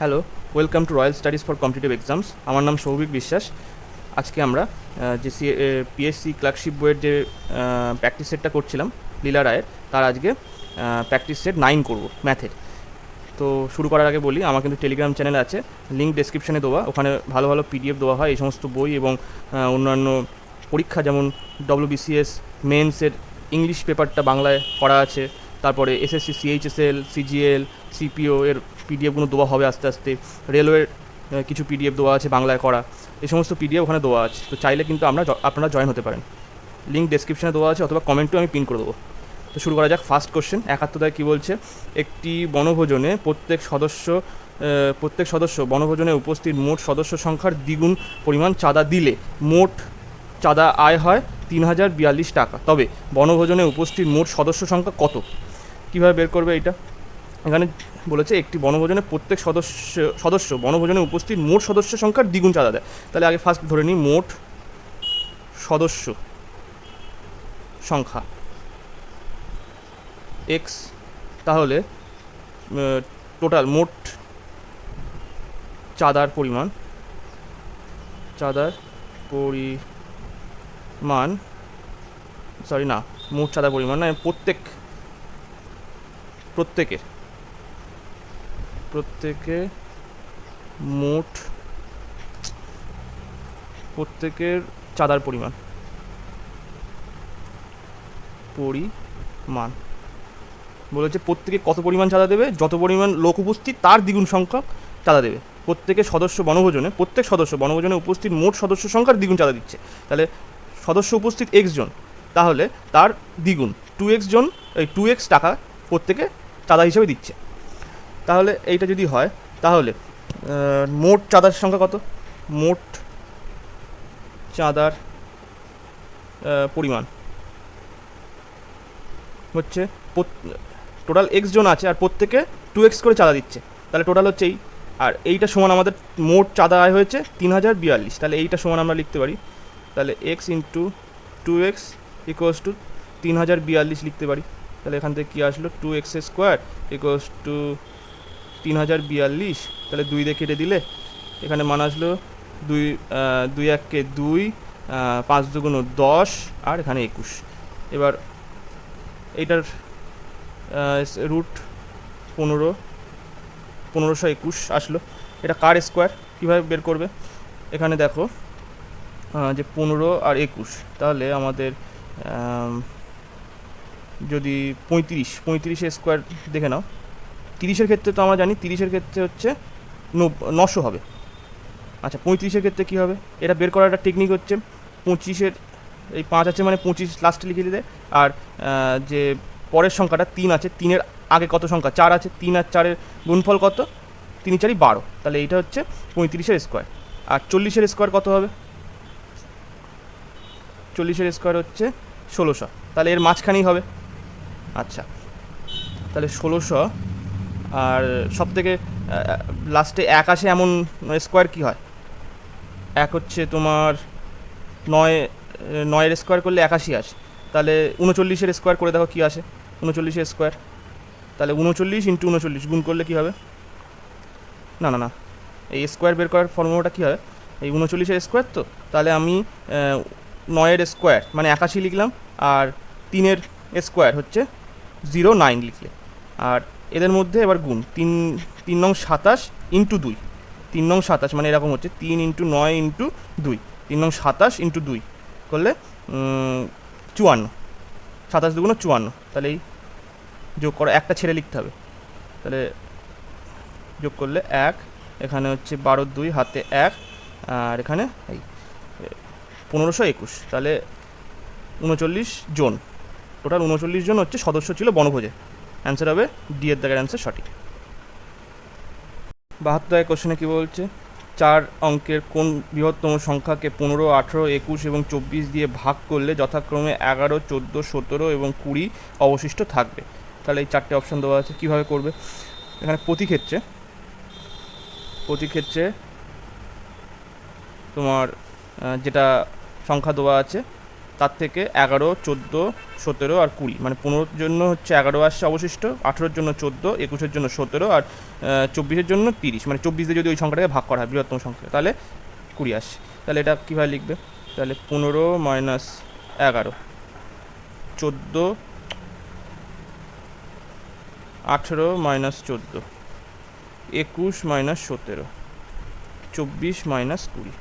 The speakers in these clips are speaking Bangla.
Hello, welcome to royal studies for competitive exams. আমার নাম সৌভিক বিশ্বাস। আজকে আমরা যে পিএসসি ক্লার্কশিপ বইয়ের যে প্র্যাকটিস সেটটা করছিলাম লীলা রায়ের, তার আজকে প্র্যাকটিস সেট 9 করব ম্যাথের। তো শুরু করার আগে বলি, আমার কিন্তু টেলিগ্রাম চ্যানেল আছে, লিঙ্ক ডেসক্রিপশানে দেওয়া। ওখানে ভালো ভালো পিডিএফ দেওয়া হয় এই সমস্ত বই এবং অন্যান্য পরীক্ষা, যেমন ডব্লিউবিসিএস মেন্সের ইংলিশ পেপারটা বাংলায় করা আছে, তারপরে এসএসসি সিএইচএসএল সিজিএল সিপিও এর পিডিএফগুলো দেওয়া হবে আস্তে আস্তে। রেলওয়ের কিছু পিডিএফ দেওয়া আছে বাংলায় করা, এই সমস্ত পিডিএফ ওখানে দেওয়া আছে। তো চাইলে কিন্তু আপনারা জয়েন হতে পারেন। লিঙ্ক ডেসক্রিপশানে দেওয়া আছে, অথবা কমেন্টেও আমি পিন করে দেবো। তো শুরু করা যাক। ফার্স্ট কোশ্চেন 71 কী বলছে, একটি বনভোজনে প্রত্যেক সদস্য বনভোজনে উপস্থিত মোট সদস্য সংখ্যার দ্বিগুণ পরিমাণ চাঁদা দিলে মোট চাঁদা আয় হয় 3042 টাকা। তবে বনভোজনে উপস্থিত মোট সদস্য সংখ্যা কত? কীভাবে বের করবে এটা? এখানে বলেছে একটি বনভোজনে প্রত্যেক সদস্য বনভোজনে উপস্থিত মোট সদস্য সংখ্যার দ্বিগুণ চাঁদা দেয়। তাহলে আগে ফার্স্ট ধরে নিই মোট সদস্য সংখ্যা এক্স, তাহলে টোটাল মোট চাঁদার পরিমাণ মোট চাঁদার পরিমাণ না, প্রত্যেকের চাঁদার পরিমাণ বলেছে প্রত্যেকে কত পরিমাণ চাঁদা দেবে, যত পরিমাণ লোক উপস্থিত তার দ্বিগুণ সংখ্যক চাঁদা দেবে। প্রত্যেক সদস্য বনভোজনে উপস্থিত মোট সদস্য সংখ্যার দ্বিগুণ চাঁদা দিচ্ছে। তাহলে সদস্য উপস্থিত এক্স জন, তাহলে তার দ্বিগুণ 2x জন, এই 2x টাকা প্রত্যেকে চাঁদা হিসেবে দিচ্ছে। তাহলে এইটা যদি হয়, তাহলে মোট চাঁদার সংখ্যা কত? মোট চাঁদার পরিমাণ হচ্ছে, টোটাল এক্স জন আছে আর প্রত্যেকে 2x করে চাঁদা দিচ্ছে, তাহলে টোটাল হচ্ছে এই। আর এইটা সমান আমাদের মোট চাঁদা আয় হয়েছে 3042। তাহলে এইটা সমান আমরা লিখতে পারি, তাহলে x into 2x equals to 3042 লিখতে পারি। তাহলে এখান থেকে কী আসলো, 2x স্কোয়ার ইকুয়ালস টু 3042। তাহলে 2 দিয়ে কেটে দিলে এখানে মান আসলো 2 1 2, 5 2 10, আর এখানে 21। এবার এইটার রুট 1521 আসলো। এটা কার স্কোয়ার কীভাবে বের করবে? এখানে দেখো যে 15 আর 21, তাহলে আমাদের যদি 35 স্কোয়ার দেখে নাও। 30-এর ক্ষেত্রে তো আমরা জানি, 30-এর ক্ষেত্রে হচ্ছে 900 হবে। আচ্ছা, 35-এর ক্ষেত্রে কী হবে? এটা বের করার একটা টেকনিক হচ্ছে, 25-এর এই 5 আছে মানে 25 লাস্টে লিখে দিলে, আর যে পরের সংখ্যাটা 3 আছে, 3-এর আগে কত সংখ্যা 4 আছে, 3 আর 4-এর গুণফল কত? 3 4 12। তাহলে এইটা হচ্ছে 35-এর স্কোয়ার। আর 40-এর স্কোয়ার কত হবে? 40-এর স্কোয়ার হচ্ছে 1600। তাহলে এর মাঝখানেই হবে। আচ্ছা, তাহলে 1600, আর সব থেকে লাস্টে 1 আসে এমন স্কোয়ার কী হয়? 1 হচ্ছে তোমার 9-এর স্কোয়ার করলে 81 আসে। তাহলে 39-এর স্কোয়ার করে দেখো কী আসে, 39-এর স্কোয়ার। তাহলে 39 ইন্টু 39 গুণ করলে কী হবে? না, এই স্কোয়ার বের করার ফর্মুলাটা কী হয়? এই 39-এর স্কোয়ার, তো তাহলে আমি 9-এর স্কোয়ার মানে 81 লিখলাম, আর 3-এর স্কোয়ার হচ্ছে 09 লিখলে, আর এদের মধ্যে এবার গুণ 3 নং 27 ইন্টু 2, 3 নং 27 মানে এরকম হচ্ছে 3 ইন্টু 9 ইন্টু 2, 3 নং 27 ইন্টু 2 করলে 54, 27 2 54। তাহলে এই যোগ করো, একটা ছেড়ে লিখতে হবে, তাহলে যোগ করলে 1, এখানে হচ্ছে 12 2 হাতে 1, আর এখানে এই 1521। তাহলে 39 জন, টোটাল 39 জন হচ্ছে সদস্য ছিল বনভোজে। অ্যান্সার হবে ডি এর দাগের অ্যান্সার সঠিক। 72 কোশ্চেনে কী বলছে, 4 অঙ্কের কোন বৃহত্তম সংখ্যাকে 15 18 21 এবং 24 দিয়ে ভাগ করলে যথাক্রমে 11 14 17 এবং 20 অবশিষ্ট থাকবে? তাহলে এই 4টে অপশান দেওয়া আছে, কীভাবে করবে? এখানে প্রতি ক্ষেত্রে তোমার যেটা সংখ্যা দেওয়া আছে তার থেকে 11, 14, 17 আর 20, মানে 15-র জন্য হচ্ছে 11 আসছে অবশিষ্ট, 18-র জন্য 14, 21-এর জন্য 17 আর 24-এর জন্য 30, মানে 24 দিয়ে যদি ওই সংখ্যাটাকে ভাগ করা হয় বৃহত্তম সংখ্যা তাহলে 20 আসছে। তাহলে এটা কীভাবে লিখবে? তাহলে 15 মাইনাস 11, 14, 18 মাইনাস 14, 21 মাইনাস 17, 24 মাইনাস 20।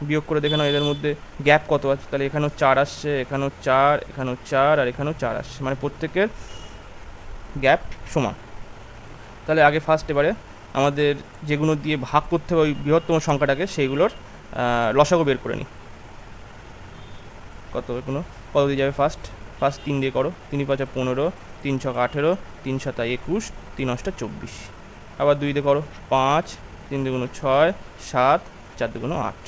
বিয়োগ করে দেখে নাও এদের মধ্যে গ্যাপ কত আছে। তাহলে এখানেও 4 আসছে, এখানেও 4, এখানেও 4 আর এখানেও 4 আসছে, মানে প্রত্যেকের গ্যাপ সমান। তাহলে আগে ফার্স্ট এবারে আমাদের যেগুলো দিয়ে ভাগ করতে হবে ওই বৃহত্তম সংখ্যাটাকে সেইগুলোর লসাগু বের করে নিই। কতগুলো কত দিয়ে যাবে? ফার্স্ট 3 দিয়ে করো। 3 × 5 = 15, 3 × 6 = 18, 3 × 7 = 21, 3 × 8 = 24। আবার 2 দিয়ে করো 5, 3 × 2 = 6, 7, 4 × 2 = 8।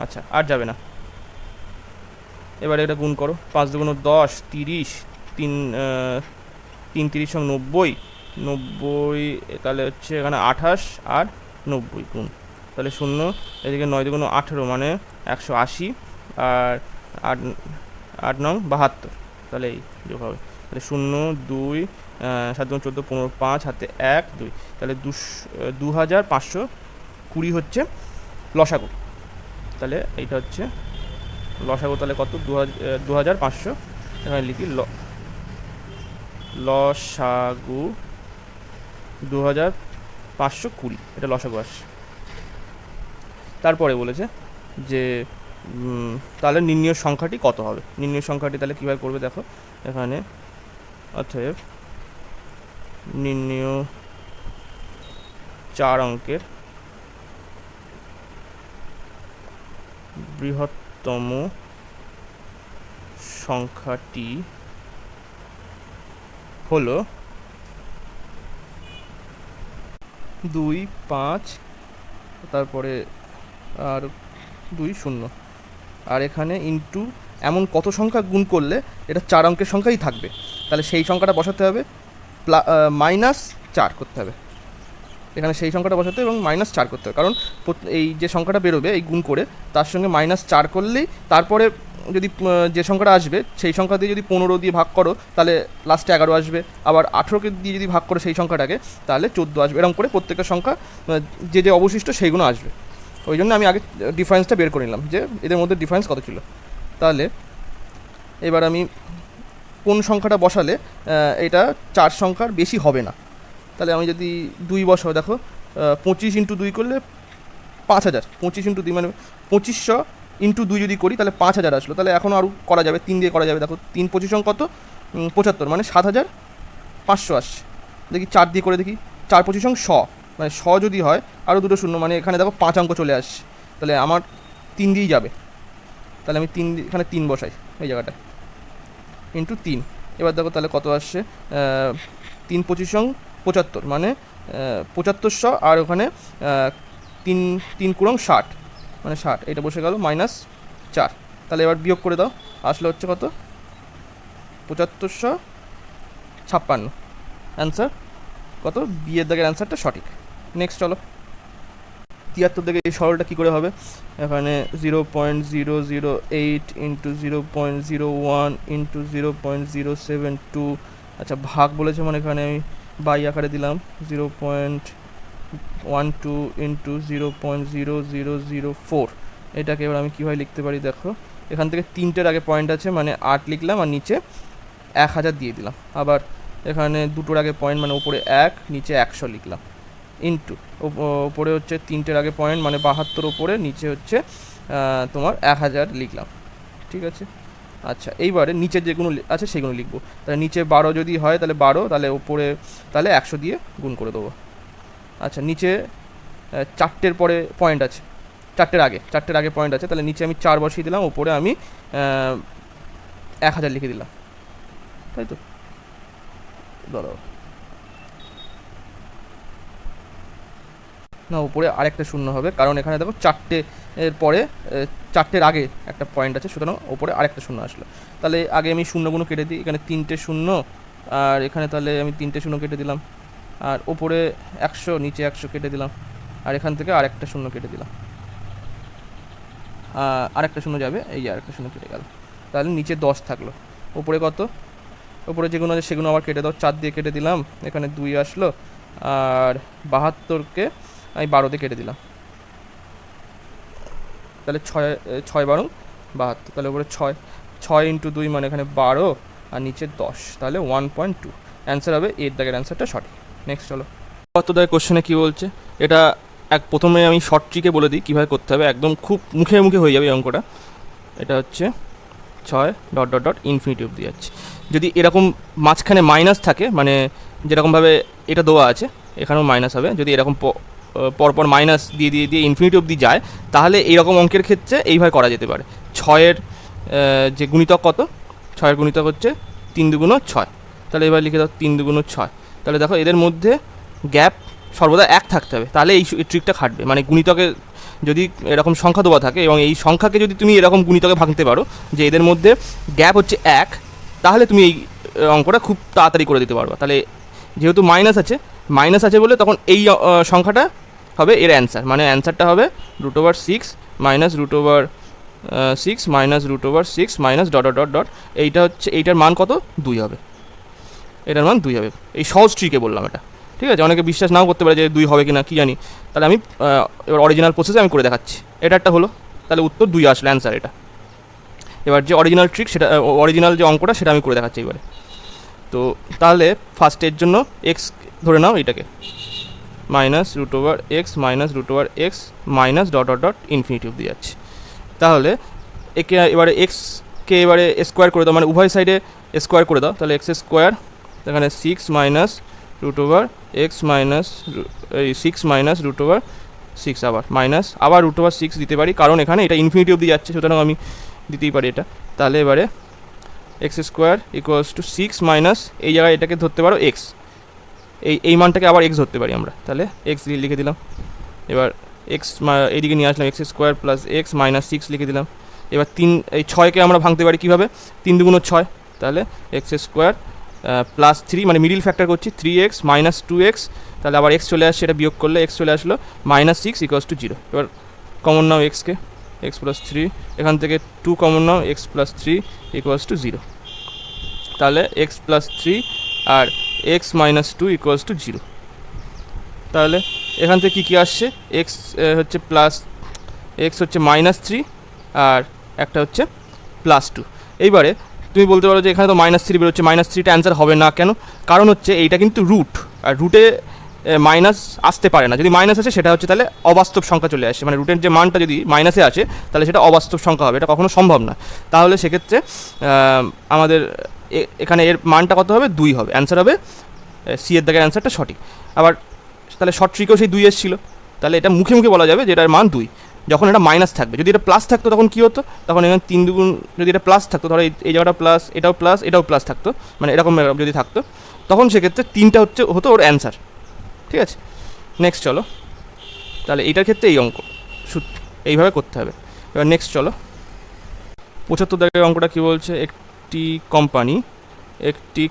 আচ্ছা, আর যাবে না। এবারে এটা গুণ করো। 5 × 2 = 10, 30, 3 30 × 90, 90, তাহলে হচ্ছে এখানে 28 আর 90 গুণ, তাহলে 0। এদিকে 9 × 2 = 18, মানে 180 আর 8 9 72, তাহলে এই যোগ হবে। তাহলে 0, 2, 7 × 14, 15, 5, হাতে 1, 2, তাহলে 2520 হচ্ছে লসাগু। তাহলে এইটা হচ্ছে লসাগু। তাহলে কত? 2500। এখানে লিখি লসাগু 2520, এটা লসাগু আসছে। তারপরে বলেছে যে তাহলে নির্ণয় সংখ্যাটি কত হবে। নির্ণয় সংখ্যাটি তাহলে কীভাবে করবে দেখো এখানে। অতএব নির্ণয় 4 অঙ্কের বৃহত্তম সংখ্যাটি হলো 2, 5, তারপরে আর 2, 0, আর এখানে ইন্টু এমন কত সংখ্যা গুণ করলে এটা 4 অঙ্কের সংখ্যাই থাকবে, তাহলে সেই সংখ্যাটা বসাতে হবে, -4 করতে হবে। এখানে সেই সংখ্যাটা বসাতে হবে এবং -4 করতে হবে, কারণ এই যে সংখ্যাটা বেরোবে এই গুণ করে তার সঙ্গে -4 করলেই তারপরে যদি যে সংখ্যাটা আসবে সেই সংখ্যা দিয়ে যদি 15 দিয়ে ভাগ করো তাহলে লাস্টে 11 আসবে, আবার 18কে দিয়ে যদি ভাগ করো সেই সংখ্যাটাকে তাহলে 14 আসবে। এরকম করে প্রত্যেকটা সংখ্যা যে যে অবশিষ্ট সেইগুলো আসবে। ওই জন্য আমি আগে ডিফারেন্সটা বের করে নিলাম যে এদের মধ্যে ডিফারেন্স কত ছিল। তাহলে এবার আমি কোন সংখ্যাটা বসালে এটা 4 সংখ্যার বেশি হবে না। তাহলে আমি যদি 2 বসাও, দেখো 25 × 2 করলে 5000, 25 × 2 মানে 2500 × 2 যদি করি তাহলে 5000 আসলো। তাহলে এখনও আরও করা যাবে, 3 দিয়ে করা যাবে। দেখো 3 25 কত? 75, মানে 7500 আসছে। দেখি 4 দিয়ে করে দেখি, 4 25 100, মানে 100 যদি হয় আরও 2 শূন্য, মানে এখানে দেখো 5 অঙ্ক চলে আসছে। তাহলে আমার 3 দিয়েই যাবে। তাহলে আমি 3 এখানে 3 বসাই এই জায়গাটা, × 3। এবার দেখো তাহলে কত আসছে, 3 25 75, মানে 7500, আর ওখানে 3 3 × 60, মানে 60, এটা বসে গেল -4। তাহলে এবার বিয়োগ করে দাও, আসলে হচ্ছে কত? 7556। অ্যান্সার কত? বিয়ের দাগের অ্যান্সারটা সঠিক। নেক্সট চলো। 73 থেকে এই সরলটা কী করে হবে? এখানে 0.008 × 0.01 × 0.072, আচ্ছা ভাগ বলেছে মানে এখানে আমি বাই আকারে দিলাম 0.12 × 0.0004। এটাকে এবার আমি কীভাবে লিখতে পারি দেখো, এখান থেকে 3টের আগে পয়েন্ট আছে মানে 8 লিখলাম, আর নিচে 1000 দিয়ে দিলাম। আবার এখানে 2টোর আগে পয়েন্ট মানে উপরে 1, নিচে 100 লিখলাম, ইন্টু ওপরে হচ্ছে 3টের আগে পয়েন্ট মানে 72, ওপরে নিচে হচ্ছে তোমার 1000 লিখলাম। ঠিক আছে। আচ্ছা এইবারে নিচে যেগুলো আছে সেগুলো লিখবো। তাহলে নিচে 12 যদি হয় তাহলে 12, তাহলে ওপরে তাহলে 100 দিয়ে গুণ করে দেবো। আচ্ছা নিচে 4টের পরে পয়েন্ট আছে, 4টের আগে পয়েন্ট আছে, তাহলে নিচে আমি 4 বসিয়ে দিলাম, ওপরে আমি 1000 লিখে দিলাম, তাই তো? দাঁড়াও না, উপরে আরেকটা শূন্য হবে, কারণ এখানে দেখো 4টে এর পরে 4টের আগে একটা পয়েন্ট আছে, সুতরাং ওপরে আরেকটা শূন্য আসলো। তাহলে আগে আমি শূন্যগুলো কেটে দিই, এখানে 3টে শূন্য, আর এখানে তাহলে আমি 3টে শূন্য কেটে দিলাম, আর ওপরে 100, নিচে 100 কেটে দিলাম, আর এখান থেকে আরেকটা শূন্য কেটে দিলাম। আরেকটা শূন্য যাবে, এই যে আরেকটা শূন্য কেটে গেল, তাহলে নিচে 10 থাকলো। ওপরে কত, ওপরে যেগুলো আছে সেগুলো আবার কেটে দাও, 4 দিয়ে কেটে দিলাম, এখানে 2 আসলো, আর 72কে আমি 12 দিয়ে কেটে দিলাম, তাহলে 6 12, তাহলে উপরে 6 ইন্টু 2 মানে এখানে 12 আর নিচে 10, তাহলে 1.2 অ্যান্সার হবে এর দাগের অ্যান্সারটা সঠিক। নেক্সট চলো, কত দাগের কোশ্চেনে কী বলছে, এটা প্রথমে আমি শর্ট ট্রিকে বলে দিই কীভাবে করতে হবে, একদম খুব মুখে মুখে হয়ে যাবে এই অঙ্কটা। এটা হচ্ছে 6 ডট ডট ডট ইনফিনিটি অবধি যাচ্ছে। যদি এরকম মাঝখানে মাইনাস থাকে, মানে যেরকমভাবে এটা দেওয়া আছে এখানেও মাইনাস হবে, যদি এরকম পরপর মাইনাস দিয়ে দিয়ে দিয়ে ইনফিনিটি অবধি যায়, তাহলে এইরকম অঙ্কের ক্ষেত্রে এইভাবে করা যেতে পারে। 6-এর যে গুণিতক কত, 6-এর গুণিতক হচ্ছে 3 দুগুণ 6, তাহলে এবার লিখে দাও 3 দুগুণ 6। তাহলে দেখো এদের মধ্যে গ্যাপ সর্বদা 1 থাকতে হবে, তাহলে এই ট্রিকটা খাটবে। মানে গুণিতকে যদি এরকম সংখ্যা দেওয়া থাকে এবং এই সংখ্যাকে যদি তুমি এরকম গুণিতকে ভাঙতে পারো যে এদের মধ্যে গ্যাপ হচ্ছে 1, তাহলে তুমি এই অঙ্কটা খুব তাড়াতাড়ি করে দিতে পারবা। তাহলে যেহেতু মাইনাস আছে বলে তখন এই সংখ্যাটা হবে এর অ্যান্সার, মানে অ্যান্সারটা হবে √6 minus √6 minus √6 minus dot dot dot, এইটা হচ্ছে এইটার মান কত, 2 হবে, এটার মান 2 হবে। এই সহজ ট্রিকে বললাম এটা, ঠিক আছে। অনেকে বিশ্বাস নাও করতে পারে যে 2 হবে কি না, কী জানি। তাহলে আমি এবার অরিজিনাল প্রসেসে আমি করে দেখাচ্ছি। এটা একটা হলো, তাহলে উত্তর 2 আসলে অ্যান্সার এটা। এবার যে অরিজিনাল ট্রিক, সেটা অরিজিনাল যে অঙ্কটা সেটা আমি করে দেখাচ্ছি এবারে। তো তাহলে ফার্স্টের জন্য এক্স ধরে নাও, এটাকে minus √x minus √x minus dot dot dot infinity অবধি যাচ্ছে। তাহলে একে এবারে এক্সকে এবারে স্কোয়ার করে দাও, মানে উভয় সাইডে স্কোয়ার করে দাও, তাহলে এক্স স্কোয়ার, এখানে 6 মাইনাস √x মাইনাস এই 6 মাইনাস √6 আবার √6 দিতে পারি, কারণ এখানে এটা ইনফিনিটি অবধি যাচ্ছে, সুতরাং আমি দিতেই পারি এটা। তাহলে এবারে x square equals to 6 minus, এই জায়গায় এটাকে ধরতে পারো এক্স, এই মানটাকে আবার এক্স ধরতে পারি আমরা, তাহলে এক্স লিখে দিলাম। এবার এক্স এইদিকে নিয়ে আসলাম, X square plus X minus 6 লিখে দিলাম। এবার এই 6কে আমরা ভাঙতে পারি কীভাবে, 3 দুগুণ 6, তাহলে এক্স স্কোয়ার প্লাস 3, মানে মিডিল ফ্যাক্টর করছি, 3x মাইনাস 2x, তাহলে আবার এক্স চলে আসছে, এটা বিয়োগ করলে এক্স চলে আসলো -6 ইকুয়ালস টু 0। এবার কমন নাও এক্সকে, এক্স প্লাস 3, এখান থেকে 2 কমন নাও, এক্স প্লাস 3 ইকুয়ালস টু 0, তাহলে এক্স প্লাস 3 আর এক্স মাইনাস 2 ইকুয়ালস টু 0। তাহলে এখান থেকে কী আসছে, এক্স হচ্ছে প্লাস, এক্স হচ্ছে -3 আর একটা হচ্ছে +2। এইবারে তুমি বলতে পারো যে এখানে তো -3 বেরোচ্ছে, -3টা অ্যান্সার হবে না কেন, কারণ হচ্ছে এইটা কিন্তু রুট, আর রুটে মাইনাস আসতে পারে না। যদি মাইনাস আসে সেটা হচ্ছে তাহলে অবাস্তব সংখ্যা চলে আসে, মানে রুটের যে মানটা যদি মাইনাসে আসে তাহলে সেটা অবাস্তব সংখ্যা হবে, এটা কখনো সম্ভব না। তাহলে সেক্ষেত্রে আমাদের এখানে এর মানটা কত হবে, 2 হবে, অ্যান্সার হবে সি এর দাগের অ্যান্সারটা সঠিক। আবার তাহলে শর্ট ট্রিকেও সেই 2 এসেছিলো, তাহলে এটা মুখে মুখে বলা যাবে যে এটার মান 2 যখন এটা মাইনাস থাকবে। যদি এটা প্লাস থাকতো তখন কী হতো, তখন এখানে 3 দুগুণ, যদি এটা প্লাস থাকতো, ধরো এই জায়গাটা প্লাস, এটাও প্লাস থাকতো, মানে এরকম যদি থাকতো, তখন সেক্ষেত্রে 3টা হতো ওর অ্যান্সার, ঠিক আছে। নেক্সট চলো, তাহলে এইটার ক্ষেত্রে এই অঙ্ক এইভাবে করতে হবে। এবার নেক্সট চলো, 75 দাগের অঙ্কটা কী বলছে, একটি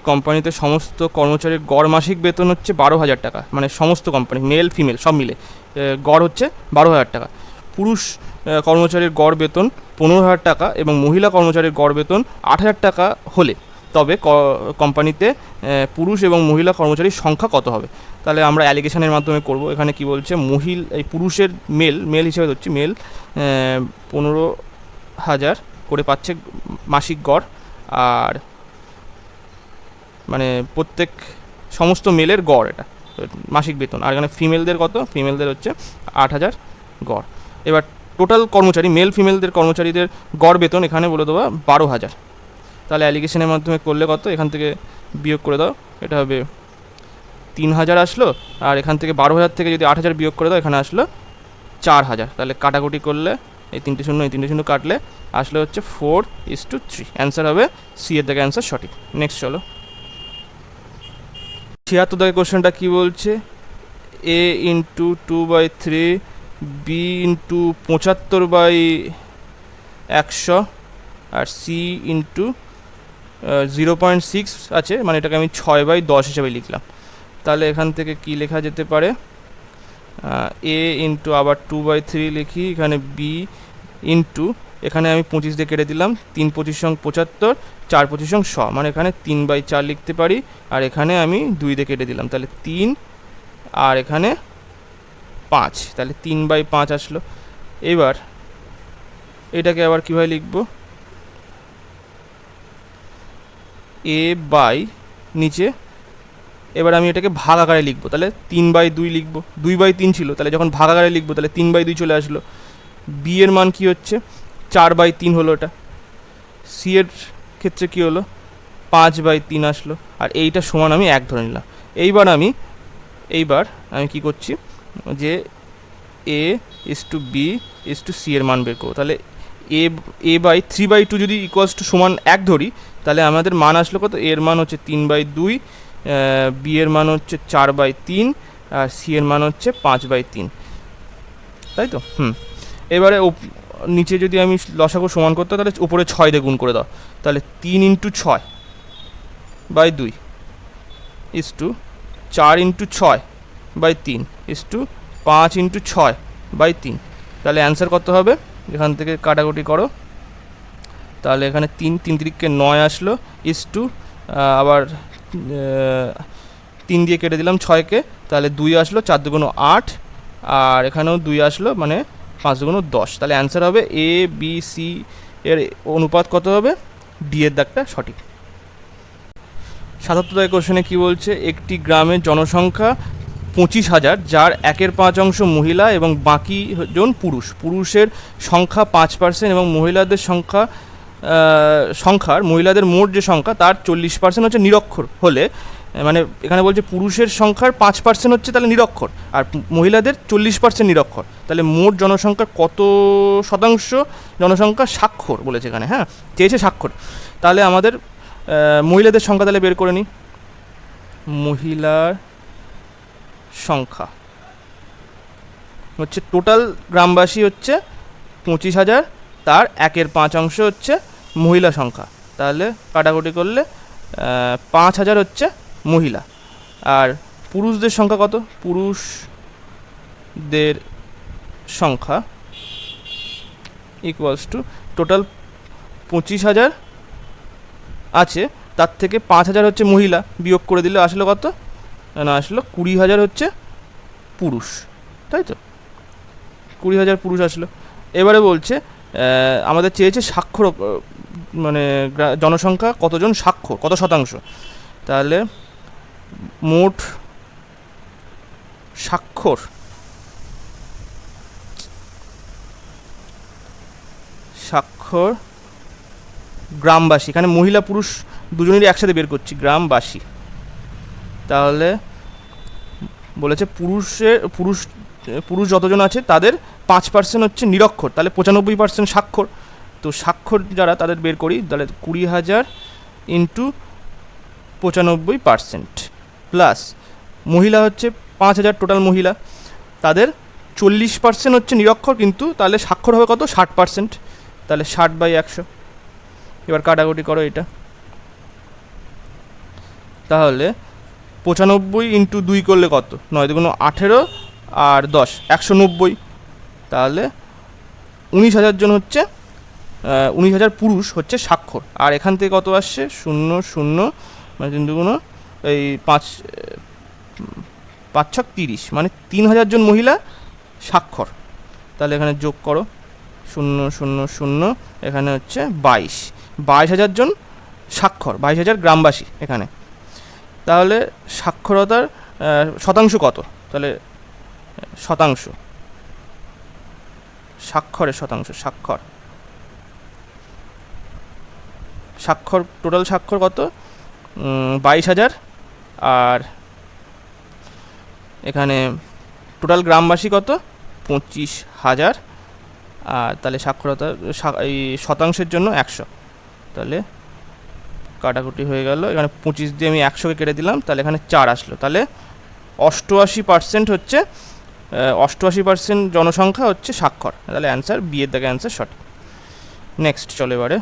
কোম্পানিতে সমস্ত কর্মচারীর গড় মাসিক বেতন হচ্ছে 12,000 টাকা, মানে সমস্ত কোম্পানি মেল ফিমেল সব মিলে গড় হচ্ছে 12,000 টাকা। পুরুষ কর্মচারীর গড় বেতন 15,000 টাকা এবং মহিলা কর্মচারীর গড় বেতন 8,000 টাকা হলে তবে কোম্পানিতে পুরুষ এবং মহিলা কর্মচারীর সংখ্যা কত হবে। তাহলে আমরা অ্যালিগেশনের মাধ্যমে করব। এখানে কি বলছে, এই পুরুষের মেল হিসেবে ধরছি, মেল 15,000 করে পাচ্ছে মাসিক গড়, আর মানে প্রত্যেক সমস্ত মেলের গড় এটা মাসিক বেতন। আর এখানে ফিমেলদের কত, ফিমেলদের হচ্ছে 8,000 গড়। এবার টোটাল কর্মচারী মেল ফিমেলদের কর্মচারীদের গড় বেতন এখানে বলে দেওয়া 12,000। তাহলে অ্যালিগেশনের মাধ্যমে করলে কত, এখান থেকে বিয়োগ করে দাও, এটা হবে 3,000 আসলো, আর এখান থেকে 12,000 থেকে যদি 8,000 বিয়োগ করে দাও এখানে আসলো 4,000। তাহলে কাটাকুটি করলে এই 3টে শূন্য কাটলে আসলে হচ্ছে 4:3, অ্যান্সার হবে সি এর দাগে অ্যান্সার সঠিক। নেক্সট চলো, 76 দাগের কোশ্চেনটা কী বলছে, a ইন্টু 2/3 b ইন্টু 75/100 আর c ইন্টু 0.6 আছে, মানে এটাকে আমি 6/10 হিসেবে লিখলাম। তাহলে এখান থেকে কি লেখা যেতে পারে, a ইন্টু আবার 2/3 লিখি, এখানে b ইন্টু এখানে আমি 25 দিয়ে কেটে দিলাম, 3 25 75, 4 25 100, মানে এখানে 3/4 লিখতে পারি, আর এখানে আমি 2 দিয়ে কেটে দিলাম, তাহলে 3, আর এখানে 5, তাহলে 3/5 আসলো। এবার এটাকে আবার কীভাবে লিখব, এ বাই নিচে, এবার আমি এটাকে ভাগ আকারে লিখবো, তাহলে 3/2 লিখবো, 2/3 ছিল, তাহলে যখন ভাগ আকারে লিখবো তাহলে 3/2 চলে আসলো। বি এর মান কি হচ্ছে, 4/3 হলো, এটা সি এর ক্ষেত্রে কি হলো, 5/3 আসলো, আর এইটা সমান আমি 1 ধরে নিলাম। এইবার আমি কি করছি, যে A is to B is to C এর মান বের করবো, তাহলে a/3/2 যদি ইকুয়ালস টু সমান 1 ধরি, তাহলে আমাদের মান আসলো কত, এর মান হচ্ছে 3/2, বি এর মান হচ্ছে 4/3, আর সি এর মান হচ্ছে 5/3, তাই তো। এবারে নিচে যদি আমি লসাগু সমান করতে, তাহলে উপরে 6 দিয়ে গুণ করে দাও, তাহলে 3 × 6/2 ইস টু 4 × 6/3 ইস টু 5 × 6/3, তাহলে অ্যান্সার কত হবে, এখান থেকে কাটাকুটি করো, তাহলে এখানে 3 3 9 আসলো, ইস টু আবার 3 দিয়ে কেটে দিলাম 6কে, তাহলে 2 আসলো, 4 2 8, আর এখানেও 2 আসলো, মানে 5 2 10, তাহলে অ্যান্সার হবে এ বি সি এর অনুপাত কত হবে, ডি এর দাগটা সঠিক। 77 কোশ্চেনে কী বলছে, একটি গ্রামের জনসংখ্যা 25,000, যার 1/5 মহিলা এবং বাকি জন পুরুষ। পুরুষের সংখ্যা 5% এবং মহিলাদের সংখ্যার মহিলাদের মোট যে সংখ্যা তার 40% হচ্ছে নিরক্ষর হলে, মানে এখানে বলছে পুরুষের সংখ্যার 5% হচ্ছে তাহলে নিরক্ষর, আর মহিলাদের 40% নিরক্ষর, তাহলে মোট জনসংখ্যার কত শতাংশ জনসংখ্যা স্বাক্ষর বলেছে এখানে, হ্যাঁ চেয়েছে স্বাক্ষর। তাহলে আমাদের মহিলাদের সংখ্যা তাহলে বের করে নিই, মহিলার সংখ্যা হচ্ছে টোটাল গ্রামবাসী হচ্ছে 25,000, তার 1/5 হচ্ছে মহিলা সংখ্যা, তাহলে কাটাকুটি করলে 5,000 হচ্ছে মহিলা, আর পুরুষদের সংখ্যা কত, পুরুষদের সংখ্যা ইকুয়ালস টু টোটাল 25,000 আছে, তার থেকে 5,000 হচ্ছে মহিলা, বিয়োগ করে দিলে আসলো কত না, আসলো 20,000 হচ্ছে পুরুষ, তাই তো 20,000 পুরুষ আসলো। এবারে বলছে আমাদের চেয়েছে স্বাক্ষর, মানে জনসংখ্যা কতজন স্বাক্ষর, কত শতাংশ, তাহলে মোট স্বাক্ষর গ্রামবাসী, এখানে মহিলা পুরুষ দুজনেরই একসাথে বের করছি, গ্রামবাসী, তাহলে বলেছে পুরুষ যতজন আছে তাদের 5% হচ্ছে নিরক্ষর, তাহলে 95% স্বাক্ষর, তো স্বাক্ষর যারা তাদের বের করি, তাহলে 20,000 × 95%, প্লাস মহিলা হচ্ছে 5,000 টোটাল মহিলা, তাদের 40% হচ্ছে নিরক্ষর, কিন্তু তাহলে স্বাক্ষর হবে কত, 60%, তাহলে 60/100। এবার কাটাকুটি করো এটা, তাহলে 95 × 2 করলে কত, 9 2 18, আর 10 190, তাহলে 19,000 জন হচ্ছে 19,000 পুরুষ হচ্ছে স্বাক্ষর, আর এখান থেকে কত আসছে 0 0, মানে 3 2 এই 5 5 6 30, মানে 3,000 জন মহিলা স্বাক্ষর, তাহলে এখানে যোগ করো 0 0 0, এখানে হচ্ছে 22,000 জন স্বাক্ষর, 22,000 গ্রামবাসী এখানে, তাহলে সাক্ষরতার শতাংশ কত, তাহলে শতাংশ, স্বাক্ষরের শতাংশ, স্বাক্ষর টোটাল স্বাক্ষর কত, 22,000, আর এখানে টোটাল গ্রামবাসী কত, 25,000, আর তাহলে সাক্ষরতা এই শতাংশের জন্য 100, তাহলে কাটাকুটি হয়ে গেল, এখানে 25 দিয়ে আমি 100কে কেটে দিলাম, তাহলে এখানে 4 আসলো, তাহলে 88% হচ্ছে 88% জনসংখ্যা হচ্ছে স্বাক্ষর, তাহলে অ্যান্সার বি এর দাগে অ্যান্সার সঠিক। নেক্সট চলো এবারে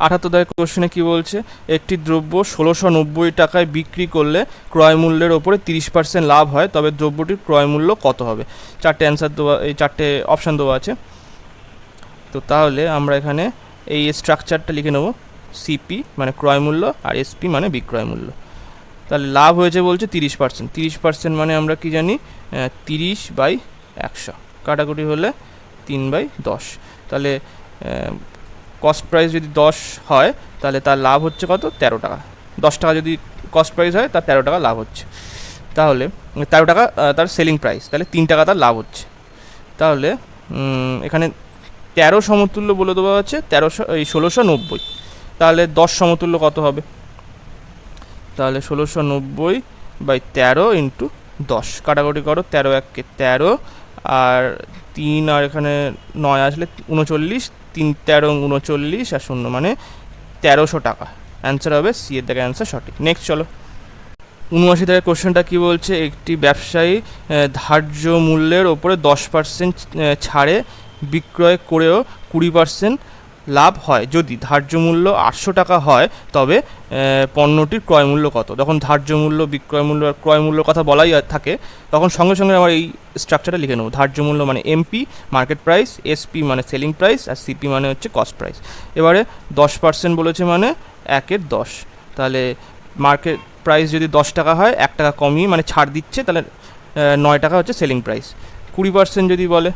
78 কোশ্চেনে কি বলছে, একটি দ্রব্য 1690 টাকায় বিক্রি করলে ক্রয় মূল্যের ওপরে 30% লাভ হয়, তবে দ্রব্যটির ক্রয় মূল্য কত হবে? চারটে অ্যান্সার দেওয়া, এই চারটে অপশান দেওয়া আছে। তো তাহলে আমরা এখানে এই স্ট্রাকচারটা লিখে নেব, সিপি মানে ক্রয় মূল্য আর এসপি মানে বিক্রয় মূল্য। তাহলে লাভ হয়েছে বলছে 30%, 30% মানে আমরা কি জানি 30/100, কাটাকুটি হলে 3/10। তাহলে কস্ট প্রাইস যদি 10 হয় তাহলে তার লাভ হচ্ছে কত? 13 টাকা। 10 টাকা যদি কস্ট প্রাইস হয় তার 13 টাকা লাভ হচ্ছে। তাহলে 13 টাকা তার সেলিং প্রাইস, তাহলে 3 টাকা তার লাভ হচ্ছে। তাহলে এখানে 13 সমতুল্য বলে দেওয়া আছে 1690, তাহলে 10 সমতুল্য কত হবে? তাহলে 1690/13 ইন্টু 10, কাটাকুটি করো, 13 1 13 আর 3 আর এখানে 9 আসলে 39, 3 13 39 আর 0 মানে 1300 টাকা। অ্যান্সার হবে সি এর দিকে অ্যান্সার সঠিক। নেক্সট চলো, 79 কোশ্চেনটা কী বলছে, একটি ব্যবসায়ী ধার্য মূল্যের ওপরে 10% ছাড়ে বিক্রয় করেও 20% লাভ হয়। যদি ধার্য মূল্য 800 টাকা হয় তবে পণ্যটির ক্রয় মূল্য কত? যখন ধার্য মূল্য, বিক্রয় মূল্য আর ক্রয় মূল্যর কথা বলাই থাকে তখন সঙ্গে সঙ্গে আমার এই স্ট্রাকচারটা লিখে নেব। ধার্য মূল্য মানে এমপি মার্কেট প্রাইস, এসপি মানে সেলিং প্রাইস আর সিপি মানে হচ্ছে কস্ট প্রাইস। এবারে 10% বলেছে মানে 1/10, তাহলে মার্কেট প্রাইস যদি 10 টাকা হয় 1 টাকা কমিয়ে মানে ছাড় দিচ্ছে, তাহলে 9 টাকা হচ্ছে সেলিং প্রাইস। 20% যদি বলে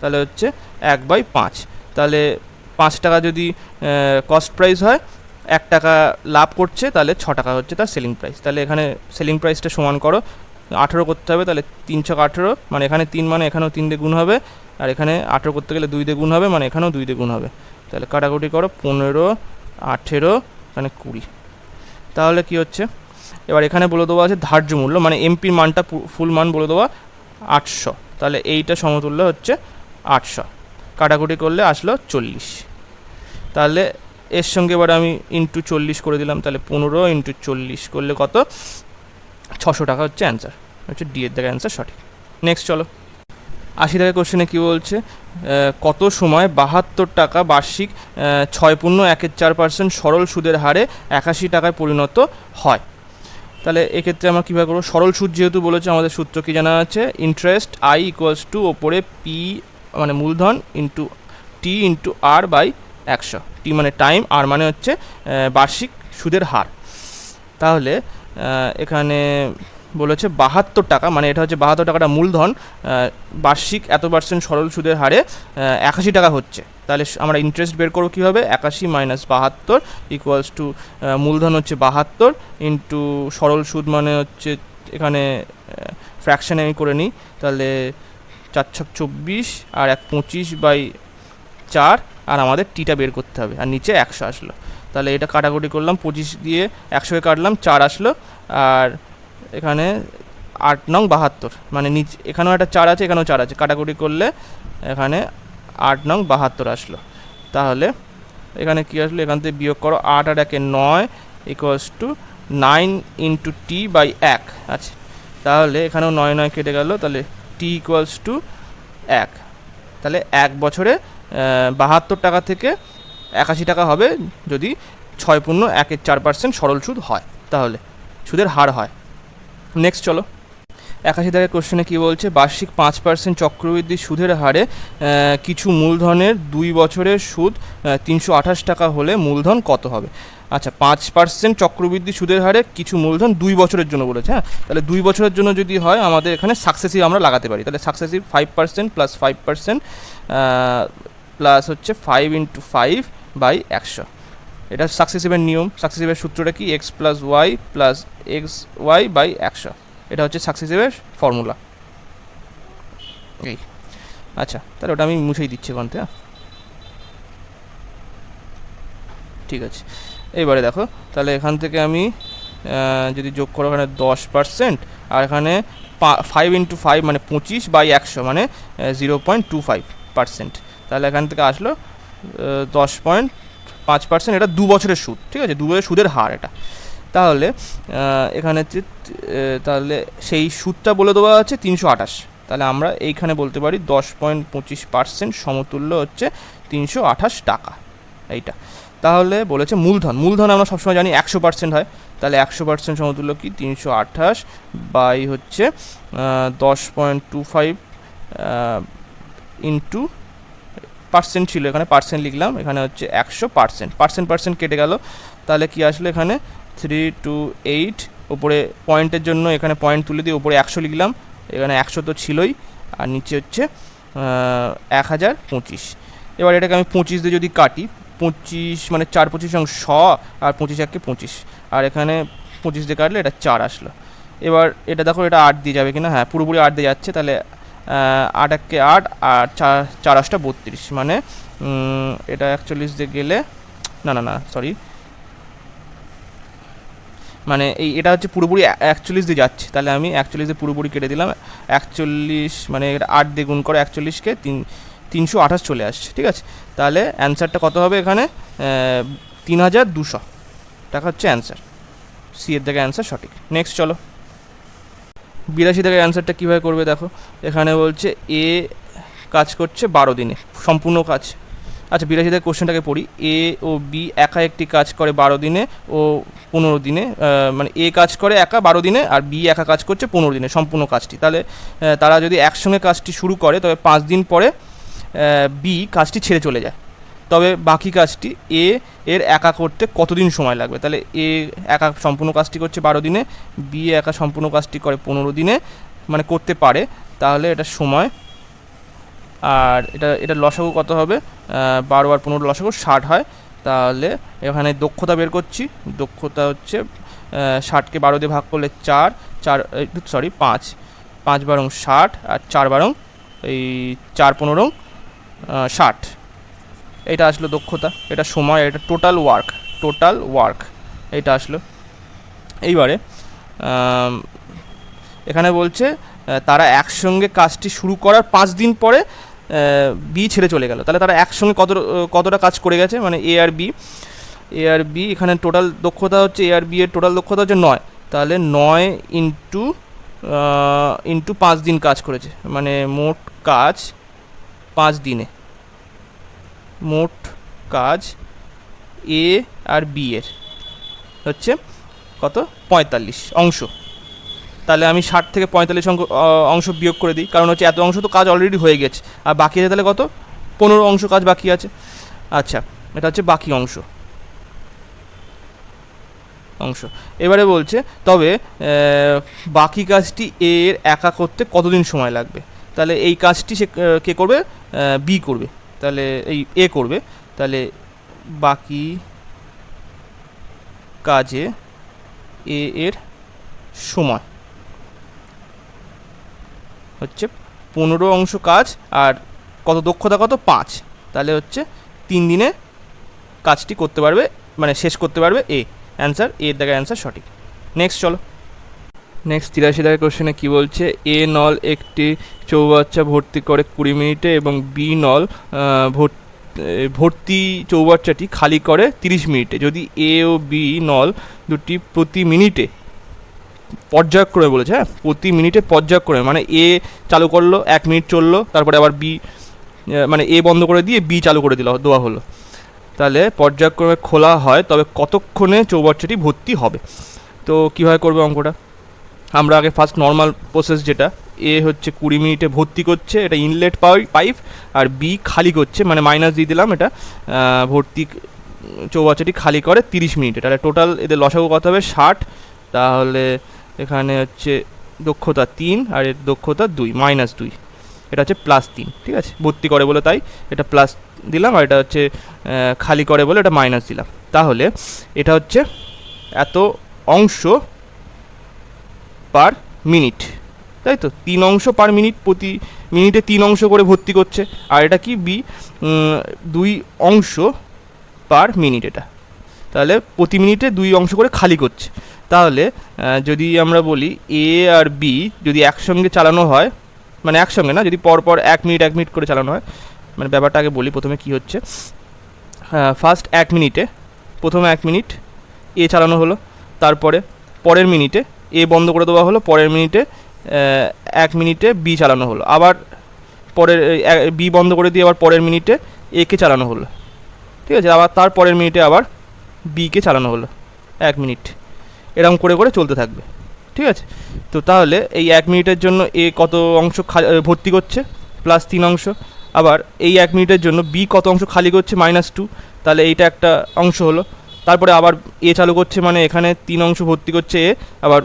তাহলে হচ্ছে 1/5, তাহলে 5 টাকা যদি কস্ট প্রাইস হয় 1 টাকা লাভ করছে, তাহলে 6 টাকা হচ্ছে তার সেলিং প্রাইস। তাহলে এখানে সেলিং প্রাইসটা সমান করো 18 করতে হবে, তাহলে 3 ছক 18, মানে এখানে 3 মানে এখানেও 3 দিয়ে গুণ হবে, আর এখানে 18 করতে গেলে 2 দিয়ে গুণ হবে, মানে এখানেও 2 দিয়ে গুণ হবে। তাহলে কাটাকুটি করো 15 18 এখানে 20, তাহলে কি হচ্ছে? এবার এখানে বলে দেওয়া আছে ধার্য মূল্য মানে এমপির মানটা ফুল মান বলে দেওয়া 800, তাহলে এইটা সমতুল্য হচ্ছে 800, কাটাকুটি করলে আসলো 40। তাহলে এর সঙ্গে এবার আমি ইন্টু 40 করে দিলাম, তাহলে 15 ইন্টু 40 করলে কত? 600 টাকা হচ্ছে অ্যান্সার, হচ্ছে ডি এর দিকে অ্যান্সার সঠিক। নেক্সট চলো, 80 কোশ্চেনে কী বলছে, কত সময় 72 টাকা বার্ষিক 6.14% সরল সুদের হারে 81 টাকায় পরিণত হয়? তাহলে এক্ষেত্রে আমরা কীভাবে করবো? সরল সুদ যেহেতু বলেছে, আমাদের সূত্র কী জানা আছে, ইন্টারেস্ট আই ইকুয়ালস টু ওপরে পি মানে মূলধন into T into R by 100, T মানে টাইম, আর মানে হচ্ছে বার্ষিক সুদের হার। তাহলে এখানে বলেছে 72 টাকা, মানে এটা হচ্ছে 72 টাকাটা মূলধন, বার্ষিক এত % সরল সুদের হারে 81 টাকা হচ্ছে। তাহলে আমরা ইন্টারেস্ট বের করবো কীভাবে? 81 মাইনাস 72 ইকুয়ালস টু মূলধন হচ্ছে 72 ইন্টু সরল সুদ মানে হচ্ছে এখানে ফ্র্যাকশানে আমি করে নিই, তাহলে 4 ছক 24 আর 1 25/4, আর আমাদের টিটা বের করতে হবে, আর নিচে 100 আসলো। তাহলে এটা কাটাকুটি করলাম, 25 দিয়ে 100-কে কাটলাম, 4 আসলো, আর এখানে 8 নং 72, মানে নিচে এখানেও একটা 4 আছে, এখানেও 4 আছে, কাটাকুটি করলে এখানে 8 নং 72 আসলো। তাহলে এখানে কী আসলো? এখান থেকে বিয়োগ করো, 8 আর 1 9 equals to 9 into T by 1 আছে। তাহলে এখানেও 9 9 কেটে গেল, তাহলে টি ইকুয়ালস টু 1, তাহলে 1 বছরে 72 টাকা থেকে 81 টাকা হবে যদি 6.14% সরল সুদ হয়, তাহলে সুদের হার হয়। নেক্সট চলো, 81 কোশ্চেনে কী বলছে, বার্ষিক 5% চক্রবৃদ্ধি সুদের হারে কিছু মূলধনের 2 বছরের সুদ 328 টাকা হলে মূলধন কত হবে? আচ্ছা, 5% চক্রবৃদ্ধি সুদের হারে কিছু মূলধন 2 বছরের জন্য বলেছে, হ্যাঁ, তাহলে 2 বছরের জন্য যদি হয় আমাদের এখানে সাকসেসিভ আমরা লাগাতে পারি, তাহলে সাকসেসিভ 5% প্লাস 5% প্লাস হচ্ছে 5 ইন্টু 5/100, এটা সাকসেসিভের নিয়ম। সাকসেসিভের সূত্রটা কি? X plus y plus x y by 100, এটা হচ্ছে সাকসেসিভের ফর্মুলা। এই আচ্ছা, তাহলে ওটা আমি মুছেই দিচ্ছি ওখান থেকে, ঠিক আছে। এইবারে দেখো, তাহলে এখান থেকে আমি যদি যোগ করো এখানে 10% আর এখানে 5 ইন্টু 5 মানে 25/100 মানে 0.25%, তাহলে এখান থেকে আসলো 10.5%, এটা 2 বছরের সুদ, ঠিক আছে, 2 বছরের সুদের হার এটা। তাহলে এখানে তাহলে সেই সুদটা বলে দেওয়া আছে 328, তাহলে আমরা এইখানে বলতে পারি 10.25% সমতুল্য হচ্ছে 328 টাকা, এইটা। তাহলে বলেছে মূলধন আমরা সবসময় জানি 100% হয়, তাহলে 100% সমতুল্য কি 328 বাই হচ্ছে 10.25 ইন্টু পার্সেন্ট ছিল, এখানে পার্সেন্ট লিখলাম, এখানে হচ্ছে 100%, পার্সেন্ট কেটে গেল, তাহলে কি আসলে এখানে 328, ওপরে পয়েন্টের জন্য এখানে পয়েন্ট তুলে দিয়ে ওপরে 100 লিখলাম, এখানে 100 তো ছিলই, আর নিচে হচ্ছে 1025। এবার এটাকে আমি 25 দিয়ে যদি কাটি, 25 মানে 4 25 আর 25 1 25, আর এখানে 25 দিয়ে কাটলে এটা 4 আসলো। এবার এটা দেখো এটা 8 দিয়ে যাবে কিনা, হ্যাঁ পুরোপুরি 8 দিয়ে যাচ্ছে, তাহলে 8 1 8 আর 4 8 32, মানে এটা 41 দিয়ে গেলে না সরি, মানে এটা হচ্ছে পুরোপুরি 41 দিয়ে যাচ্ছে, তাহলে আমি 41 দিয়ে পুরোপুরি কেটে দিলাম, 41 মানে এটা 8 দিয়ে গুণ করে 41কে 328 চলে আসছে, ঠিক আছে। তাহলে অ্যান্সারটা কত হবে এখানে 3200 টাকা হচ্ছে অ্যান্সার, সি এর থেকে অ্যান্সার সঠিক। নেক্সট চলো, 82 থেকে অ্যান্সারটা কীভাবে করবে দেখো, এখানে বলছে এ কাজ করছে 12 দিনে সম্পূর্ণ কাজ। আচ্ছা 82 থেকে কোশ্চেনটাকে পড়ি, এ ও বি একা একটি কাজ করে 12 দিনে ও 15 দিনে, মানে এ কাজ করে একা 12 দিনে আর বি একা কাজ করছে 15 দিনে সম্পূর্ণ কাজটি, তাহলে তারা যদি একসঙ্গে কাজটি শুরু করে তবে 5 দিন পরে বি কাজটি ছেড়ে চলে যায়, তবে বাকি কাজটি এ এর একা করতে কতদিন সময় লাগবে। তাহলে এ একা সম্পূর্ণ কাজটি করছে 12 দিনে, বি একা সম্পূর্ণ কাজটি করে 15 দিনে, মানে করতে পারে, তাহলে এটা সময়, আর এটা লসাগু কত হবে, 12 আর 15 লসাগু 60 হয়, তাহলে এখানে দক্ষতা বের করছি, দক্ষতা হচ্ছে 60কে 12 দিয়ে ভাগ করলে 5 12 60 আর 4 12 এই 4 15 60, এটা আসলো দক্ষতা, এটা সময়, এটা টোটাল ওয়ার্ক এটা আসলো। এইবারে এখানে বলছে তারা একসঙ্গে কাজটি শুরু করার 5 দিন পরে বি ছেড়ে চলে গেল, তাহলে তারা একসঙ্গে কতটা কাজ করে গেছে, মানে এ আর বি এখানে টোটাল দক্ষতা হচ্ছে, এ আর বি এর টোটাল দক্ষতা হচ্ছে 9, তাহলে 9 ইন্টু 5 দিন কাজ করেছে, মানে মোট কাজ 5 দিনে, মোট কাজ এ আর বি এর হচ্ছে কত 45 অংশ, তাহলে আমি 60 থেকে 45 অংশ বিয়োগ করে দিই, কারণ হচ্ছে এত অংশ তো কাজ অলরেডি হয়ে গেছে, আর বাকি আছে তাহলে কত 15 অংশ কাজ বাকি আছে। আচ্ছা এটা হচ্ছে বাকি অংশ। এবারে বলছে তবে বাকি কাজটি এর একা করতে কতদিন সময় লাগবে, তাহলে এই কাজটি সে কে করবে, বি করবে, তাহলে এই এ করবে, তাহলে বাকি কাজে এ এর সময় হচ্ছে 15 অংশ কাজ, আর কত দক্ষতা কত 5, তাহলে হচ্ছে 3 দিনে কাজটি করতে পারবে, মানে শেষ করতে পারবে এ, অ্যান্সার এর জায়গায় অ্যান্সার সঠিক। নেক্সট চলো, নেক্সট 83 দাগের কোশ্চেনে কী বলছে, এ নল একটি চৌবাচ্চা ভর্তি করে 20 মিনিটে এবং বি নল ভর্তি চৌবাচ্চাটি খালি করে 30 মিনিটে, যদি এ ও বি নল দুটি প্রতি মিনিটে পর্যায়ক্রমে বলেছে, হ্যাঁ প্রতি মিনিটে পর্যায়ক্রমে, মানে এ চালু করলো 1 মিনিট চললো, তারপরে আবার বি, মানে এ বন্ধ করে দিয়ে বি চালু করে দেওয়া হলো, তাহলে পর্যায়ক্রমে খোলা হয় তবে কতক্ষণে চৌবাচ্চাটি ভর্তি হবে। তো কীভাবে করবে অঙ্কটা, আমরা আগে ফার্স্ট নর্মাল প্রসেস যেটা, এ হচ্ছে 20 মিনিটে ভর্তি করছে, এটা ইনলেট পাইপ, আর বি খালি করছে, মানে মাইনাস দিয়ে দিলাম, এটা ভর্তি চৌবাচ্চাটি খালি করে 30 মিনিটে, তাহলে টোটাল এদের লসাগু কত হবে 60, তাহলে এখানে হচ্ছে দক্ষতা 3 আর এর দক্ষতা 2 -2, এটা হচ্ছে +3, ঠিক আছে, ভর্তি করে বলে তাই এটা প্লাস দিলাম, আর এটা হচ্ছে খালি করে বলে এটা মাইনাস দিলাম, তাহলে এটা হচ্ছে এত অংশ পার মিনিট, তাই তো 3 অংশ পার মিনিট, প্রতি মিনিটে 3 অংশ করে ভর্তি করছে, আর এটা কি বি 2 অংশ পার মিনিট, এটা তাহলে প্রতি মিনিটে 2 অংশ করে খালি করছে, তাহলে যদি আমরা বলি এ আর বি যদি একসঙ্গে চালানো হয়, মানে একসঙ্গে না, যদি পরপর 1 মিনিট করে চালানো হয়, মানে ব্যাপারটা আগে বলি, প্রথমে কি হচ্ছে, ফার্স্ট 1 মিনিটে, প্রথমে 1 মিনিট এ চালানো হলো, তারপরে পরের মিনিটে এ বন্ধ করে দেওয়া হলো, পরের মিনিটে 1 মিনিটে বি চালানো হলো, আবার পরের বি বন্ধ করে দিয়ে আবার পরের মিনিটে একে চালানো হলো, ঠিক আছে। আবার তারপরের মিনিটে আবার বিকে চালানো হলো 1 মিনিট, এরকম করে করে চলতে থাকবে, ঠিক আছে। তো তাহলে এই 1 মিনিটের জন্য এ কত অংশ ভর্তি করছে, +3 অংশ। আবার এই 1 মিনিটের জন্য বি কত অংশ খালি করছে, -2, তাহলে এইটা একটা অংশ হলো। তারপরে আবার এ চালু করছে, মানে এখানে 3 অংশ ভর্তি করছে এ, আবার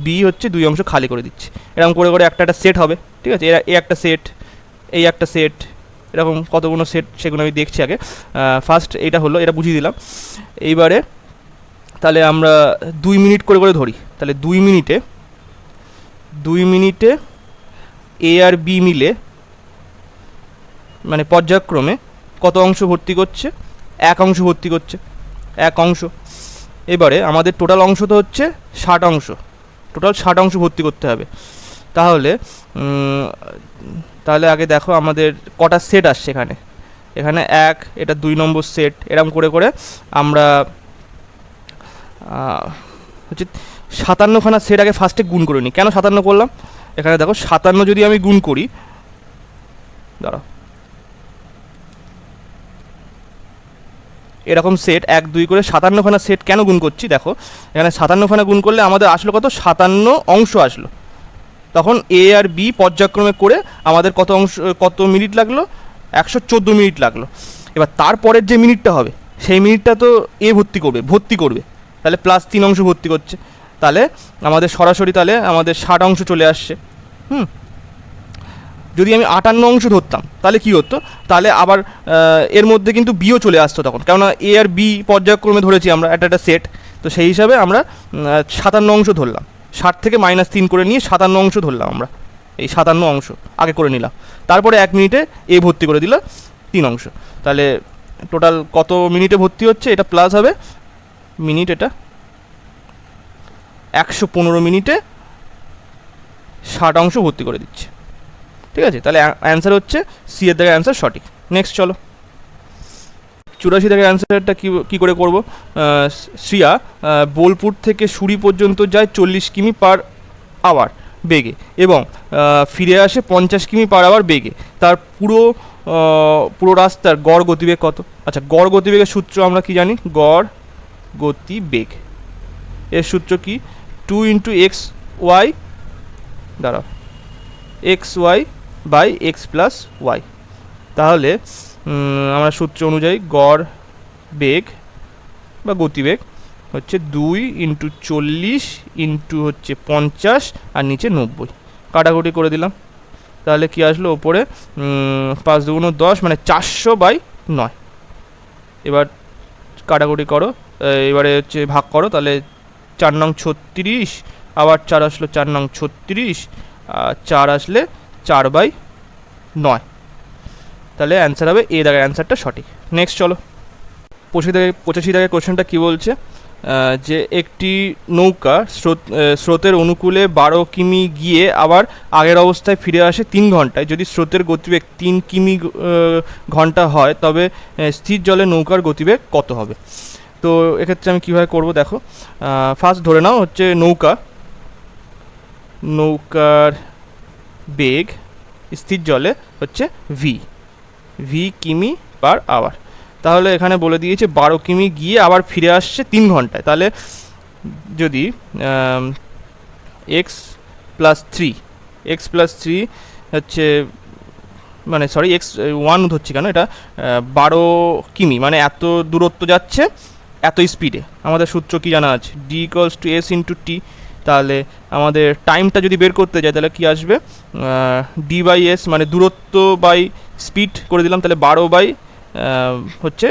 বি হচ্ছে 2 অংশ খালি করে দিচ্ছে। এরকম করে করে একটা একটা সেট হবে, ঠিক আছে। এ একটা সেট, এই একটা সেট, এরকম কতগুলো সেট সেগুলো আমি দেখছি আগে। ফার্স্ট এইটা হলো, এটা বুঝিয়ে দিলাম। এইবারে তাহলে আমরা 2 মিনিট করে করে ধরি, তাহলে 2 মিনিটে এ আর বি মিলে মানে পর্যায়ক্রমে কত অংশ ভর্তি করছে, 1 অংশ ভর্তি করছে, 1 অংশ। এবারে আমাদের টোটাল অংশ তো হচ্ছে 60 অংশ, টোটাল 60 অংশ ভর্তি করতে হবে। তাহলে তাহলে আগে দেখো আমাদের কটা সেট আসছে এখানে, এখানে 1, এটা 2 নম্বর সেট, এরকম করে করে আমরা হচ্ছে 57খানা সেট আগে ফার্স্টে গুণ করে নিই। কেন 57 করলাম, এখানে দেখো 57 যদি আমি গুণ করি, দাঁড়াও, এরকম সেট 1, 2 করে 57খানা সেট কেন গুণ করছি, দেখো এখানে 57খানা গুণ করলে আমাদের আসলো কত, 57 অংশ আসলো। তখন এ আর বি পর্যায়ক্রমে করে আমাদের কত অংশ, কত মিনিট লাগলো, 114 মিনিট লাগলো। এবার তারপরের যে মিনিটটা হবে সেই মিনিটটা তো এ ভর্তি করবে, তাহলে +3 অংশ ভর্তি করছে, তাহলে আমাদের সরাসরি তাহলে আমাদের 60 অংশ চলে আসছে। যদি আমি 58 অংশ ধরতাম তাহলে কি হতো, তাহলে আবার এর মধ্যে কিন্তু বিও চলে আসতো তখন, কেননা এ আর বি পর্যায়ক্রমে ধরেছি আমরা একটা সেট, তো সেই হিসাবে আমরা 57 অংশ ধরলাম, 60 থেকে -3 করে নিয়ে 57 অংশ ধরলাম আমরা, এই 57 অংশ আগে করে নিলাম। তারপরে 1 মিনিটে এ ভর্তি করে দিল 3 অংশ, তাহলে টোটাল কত মিনিটে ভর্তি হচ্ছে, এটা প্লাস হবে মিনিট, এটা 115 মিনিটে 60 অংশ ভর্তি করে দিচ্ছে, ঠিক আছে। তাহলে অ্যান্সার হচ্ছে সি এর দাগের অ্যান্সার সঠিক। নেক্সট চলো, 84 দাগের অ্যান্সারটা কী করে করবো। শ্রিয়া বোলপুর থেকে সুরি পর্যন্ত যায় 40 কিমি/আওয়ার বেগে এবং ফিরে আসে 50 কিমি/আওয়ার বেগে, তার পুরো রাস্তার গড় গতিবেগ কত। আচ্ছা, গড় গতিবেগের সূত্র আমরা কি জানি, গড় গতিবেগ এর সূত্র কি, 2 × xy, দাঁড়াও, xy/x+y। তাহলে আমরা সূত্র অনুযায়ী গড় বেগ বা গতিবেগ হচ্ছে 2 × 40 × হচ্ছে 50 আর নিচে 90, কাটাকুটি করে দিলাম। তাহলে কি আসলো, ওপরে 5 × 2 = 10, মানে 400/9। এবার কাটাকুটি করো, এবারে হচ্ছে ভাগ করো, তাহলে 4 নং 36, আবার 4 আসলো 4 নং 36, 4 আসলে 4/9, তাহলে অ্যান্সার হবে এ দাগের অ্যান্সারটা সঠিক। নেক্সট চলো, 85 দাগের কোশ্চেনটা কী বলছে, যে একটি নৌকা স্রোতের অনুকূলে 12 কিমি গিয়ে আবার আগের অবস্থায় ফিরে আসে 3 ঘন্টায়, যদি স্রোতের গতিবেগ 3 কিমি ঘন্টা হয় তবে স্থির জলে নৌকার গতিবেগ কত হবে। তো এক্ষেত্রে আমি কীভাবে করব, দেখো ফার্স্ট ধরে নাও হচ্ছে নৌকার বেগ স্থির জলে হচ্ছে ভি কিমি/আওয়ার। তাহলে এখানে বলে দিয়েছে 12 কিমি গিয়ে আবার ফিরে আসছে 3 ঘন্টায়, তাহলে যদি x+3 হচ্ছে, মানে সরি x1 ধরছি কেন, এটা 12 কিমি, মানে এত দূরত্ব যাচ্ছে এত স্পিডে। আমাদের সূত্র কি জানা আছে, d = s × t। তাহলে আমাদের টাইমটা যদি বের করতে যাই তাহলে কি আসবে, d/s, মানে দূরত্ব বাই স্পিড করে দিলাম, তাহলে 12 হচ্ছে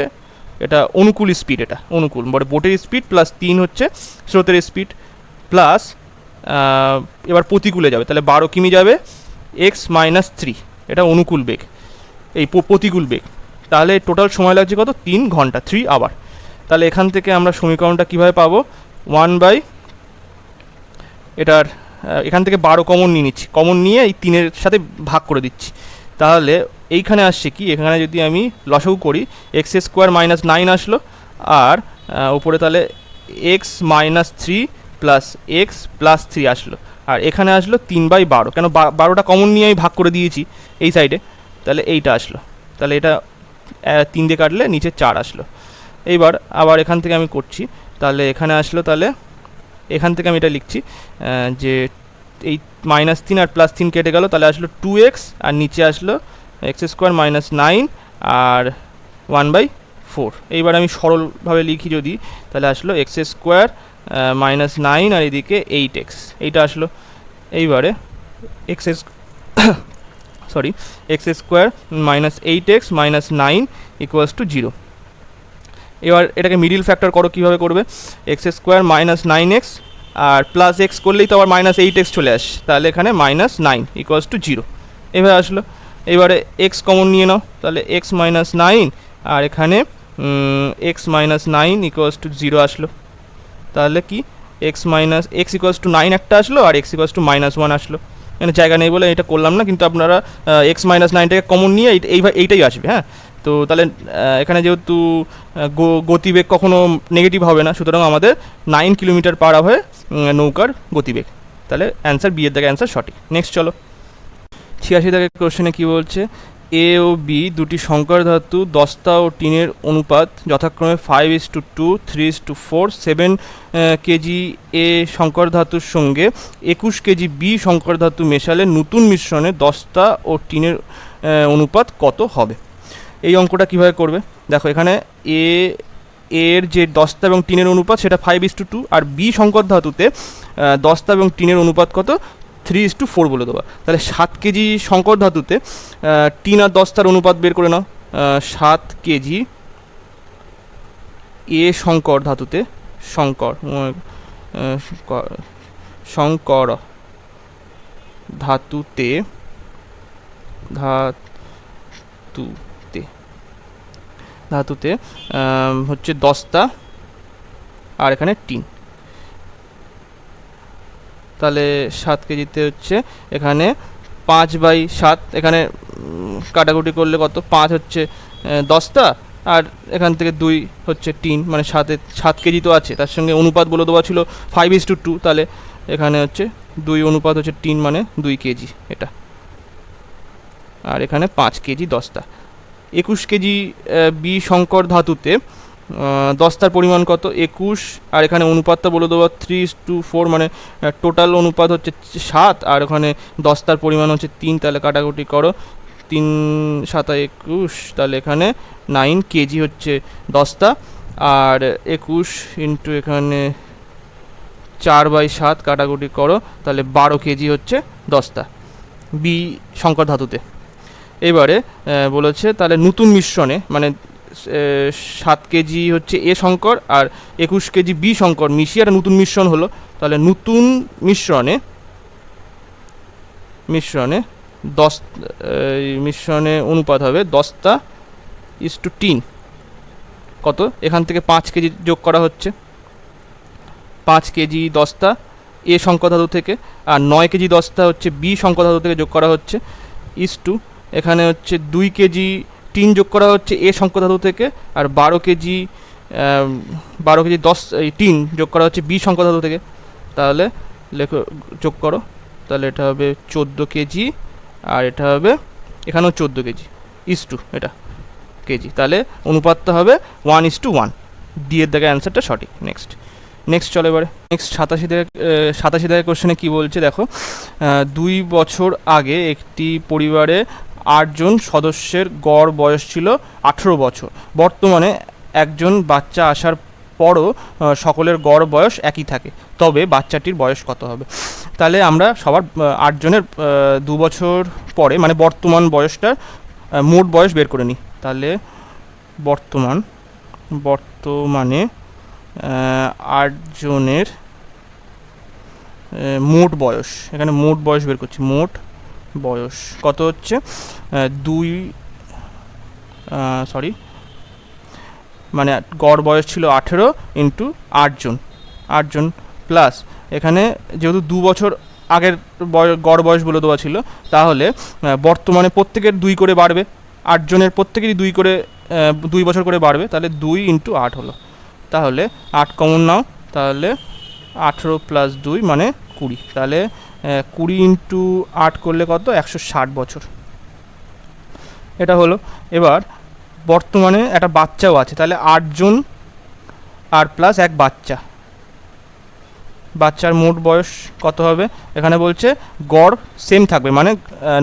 এটা অনুকূল স্পিড, এটা অনুকূল মানে বোটের স্পিড +3 হচ্ছে স্রোতের স্পিড, প্লাস এবার প্রতিকূলে যাবে, তাহলে 12 কিমি যাবে x-3, এটা অনুকূল বেগ, এই প্রতিকূল বেগ। তাহলে টোটাল সময় লাগছে কত, 3 ঘন্টা, 3 আওয়ার। তাহলে এখান থেকে আমরা সমীকরণটা কীভাবে পাবো, 1/ এটার এখান থেকে 12 কমন নিয়ে নিচ্ছি, কমন নিয়ে এই 3-এর সাথে ভাগ করে দিচ্ছি। তাহলে এইখানে আসছে কি, এখানে যদি আমি লসাগু করি, x² - 9 আসলো, আর উপরে তাহলে x-3 + x + 3 আসলো, আর এখানে আসলো 3/12, কেন 12টা কমন নিয়ে আমি ভাগ করে দিয়েছি এই সাইডে, তাহলে এইটা আসলো। তাহলে এটা 3 দিয়ে কাটলে নিচে 4 আসলো। এইবার আবার এখান থেকে আমি করছি, তাহলে এখানে আসলো, তাহলে এখান থেকে আমি এটা লিখছি যে এই -3 আর +3 কেটে গেল, তাহলে আসলো 2x আর নিচে আসলো x² -9 আর 1/4। এইবার আমি সরলভাবে লিখি যদি, তাহলে আসলো x² -9 আর এদিকে 8x, এইটা আসলো। এইবারে x² -8x -9 = 0। এবার এটাকে মিডিল ফ্যাক্টর করো, কীভাবে করবে? x² -9x আর +x করলেই তো আবার -8x চলে আসে, তাহলে এখানে -9 = 0 এভাবে আসলো। এবারে x কমন নিয়ে নাও, তাহলে x -9 আর এখানে x -9 = 0 আসলো। তাহলে কি x = 9 একটা আসলো আর x = -1 আসলো। এখানে জায়গা নেই বলে এটা করলাম না, কিন্তু আপনারা x -9টাকে কমন নিয়ে এইটাই আসবে। হ্যাঁ, তো তাহলে এখানে যেহেতু গতিবেগ কখনো নেগেটিভ হবে না, সুতরাং আমাদের 9 কিলোমিটার/আওয়ারে নৌকার গতিবেগ। তাহলে অ্যান্সার বি এর দাগে অ্যান্সার সঠিক। নেক্সট চলো, 86 দাগের কোশ্চেনে কী বলছে? এ ও বি দুটি সংকর ধাতু দস্তা ও টিনের অনুপাত যথাক্রমে 5:2, 3:4, 7 কেজি এ সংকর ধাতুর সঙ্গে 21 কেজি বি সংকর ধাতু মেশালে নতুন মিশ্রণে দস্তা ও টিনের অনুপাত কত হবে? এই অঙ্কটা কীভাবে করবে দেখো, এখানে এর যে দস্তা এবং টিনের অনুপাত সেটা 5:2, আর বি সংকর ধাতুতে দস্তা এবং টিনের অনুপাত কত? 3:4 বলে দেওয়া। তাহলে 7 কেজি সংকর ধাতুতে টিন আর দস্তার অনুপাত বের করে নাও। 7 কেজি এ সংকর ধাতুতে সংকর ধাতুতে হচ্ছে দস্তা আর এখানে টিন। তাহলে 7 কেজিতে হচ্ছে এখানে 5/7, এখানে কাটাকুটি করলে কত? 5 হচ্ছে দস্তা আর এখান থেকে 2 হচ্ছে টিন, মানে 7 কেজি তো আছে, তার সঙ্গে অনুপাত বলে দেওয়া ছিল 5:2, তাহলে এখানে হচ্ছে 2 অনুপাত হচ্ছে টিন মানে 2 কেজি এটা, আর এখানে 5 কেজি দস্তা। 21 কেজি বি সংকর ধাতুতে দস্তার পরিমাণ কত? 21, আর এখানে অনুপাতটা বলে দেবো 3:4, মানে টোটাল অনুপাত হচ্ছে 7 আর ওখানে দস্তার পরিমাণ হচ্ছে 3, তাহলে কাটাকুটি করো 3 7 21, তাহলে এখানে 9 কেজি হচ্ছে দস্তা, আর 21 ইন্টু এখানে 4/7 কাটাকুটি করো, তাহলে 12 কেজি হচ্ছে দস্তা বি সংকর ধাতুতে। এবারে বলেছে তাহলে নতুন মিশ্রণে, মানে 7 কেজি হচ্ছে এ সংকর আর 21 কেজি বি সংকর মিশিয়ে একটা নতুন মিশ্রণ হলো, তাহলে নতুন মিশ্রণে অনুপাত হবে দস্তা ইস টু টিন কত? এখান থেকে 5 কেজি যোগ করা হচ্ছে, 5 কেজি দস্তা এ সংকর ধাতু থেকে, আর 9 কেজি দস্তা হচ্ছে বি সংকর ধাতু থেকে যোগ করা হচ্ছে, ইস টু এখানে হচ্ছে 2 কেজি টিন যোগ করা হচ্ছে এ সংকর ধাতু থেকে, আর 12 কেজি টিন যোগ করা হচ্ছে বি সংকর ধাতু থেকে। তাহলে লেখো, যোগ করো, তাহলে এটা হবে 14 কেজি আর এটা হবে এখানেও 14 কেজি ইস টু এটা কেজি, তাহলে অনুপাতটা হবে 1:1। ডি এর দাগে অ্যান্সারটা সঠিক। নেক্সট চলো এবারে নেক্সট 87 দাগের কোশ্চেনে কী বলছে দেখো, 2 বছর আগে একটি পরিবারে 8 জন সদস্যের গড় বয়স ছিল 18 বছর। বর্তমানে একজন বাচ্চা আসার পরও সকলের গড় বয়স একই থাকে, তবে বাচ্চাটির বয়স কত হবে? তাহলে আমরা সবার 8 জনের 2 বছর পরে, মানে বর্তমান বয়সটা মোট বয়স বের করে নিই। তাহলে বর্তমানে 8 জনের মোট বয়স, এখানে মোট বয়স বের করছি, মোট বয়স কত হচ্ছে? মানে গড় বয়স ছিল 18 ইন্টু 8 জন প্লাস এখানে যেহেতু 2 বছর আগের গড় বয়স বলে দেওয়া ছিল, তাহলে বর্তমানে প্রত্যেকের 2 করে বাড়বে, 8 জনের প্রত্যেকেরই 2 বছর করে বাড়বে, তাহলে 2 ইন্টু 8 হলো। তাহলে 8 কমন নাও, তাহলে 18 প্লাস 2 মানে 20, তাহলে 20 ইন্টু 8 করলে কত? 160 বছর এটা হলো। এবার বর্তমানে একটা বাচ্চাও আছে, তাহলে 8 জন আর প্লাস এক বাচ্চা, বাচ্চার মোট বয়স কত হবে? এখানে বলছে গড় সেম থাকবে, মানে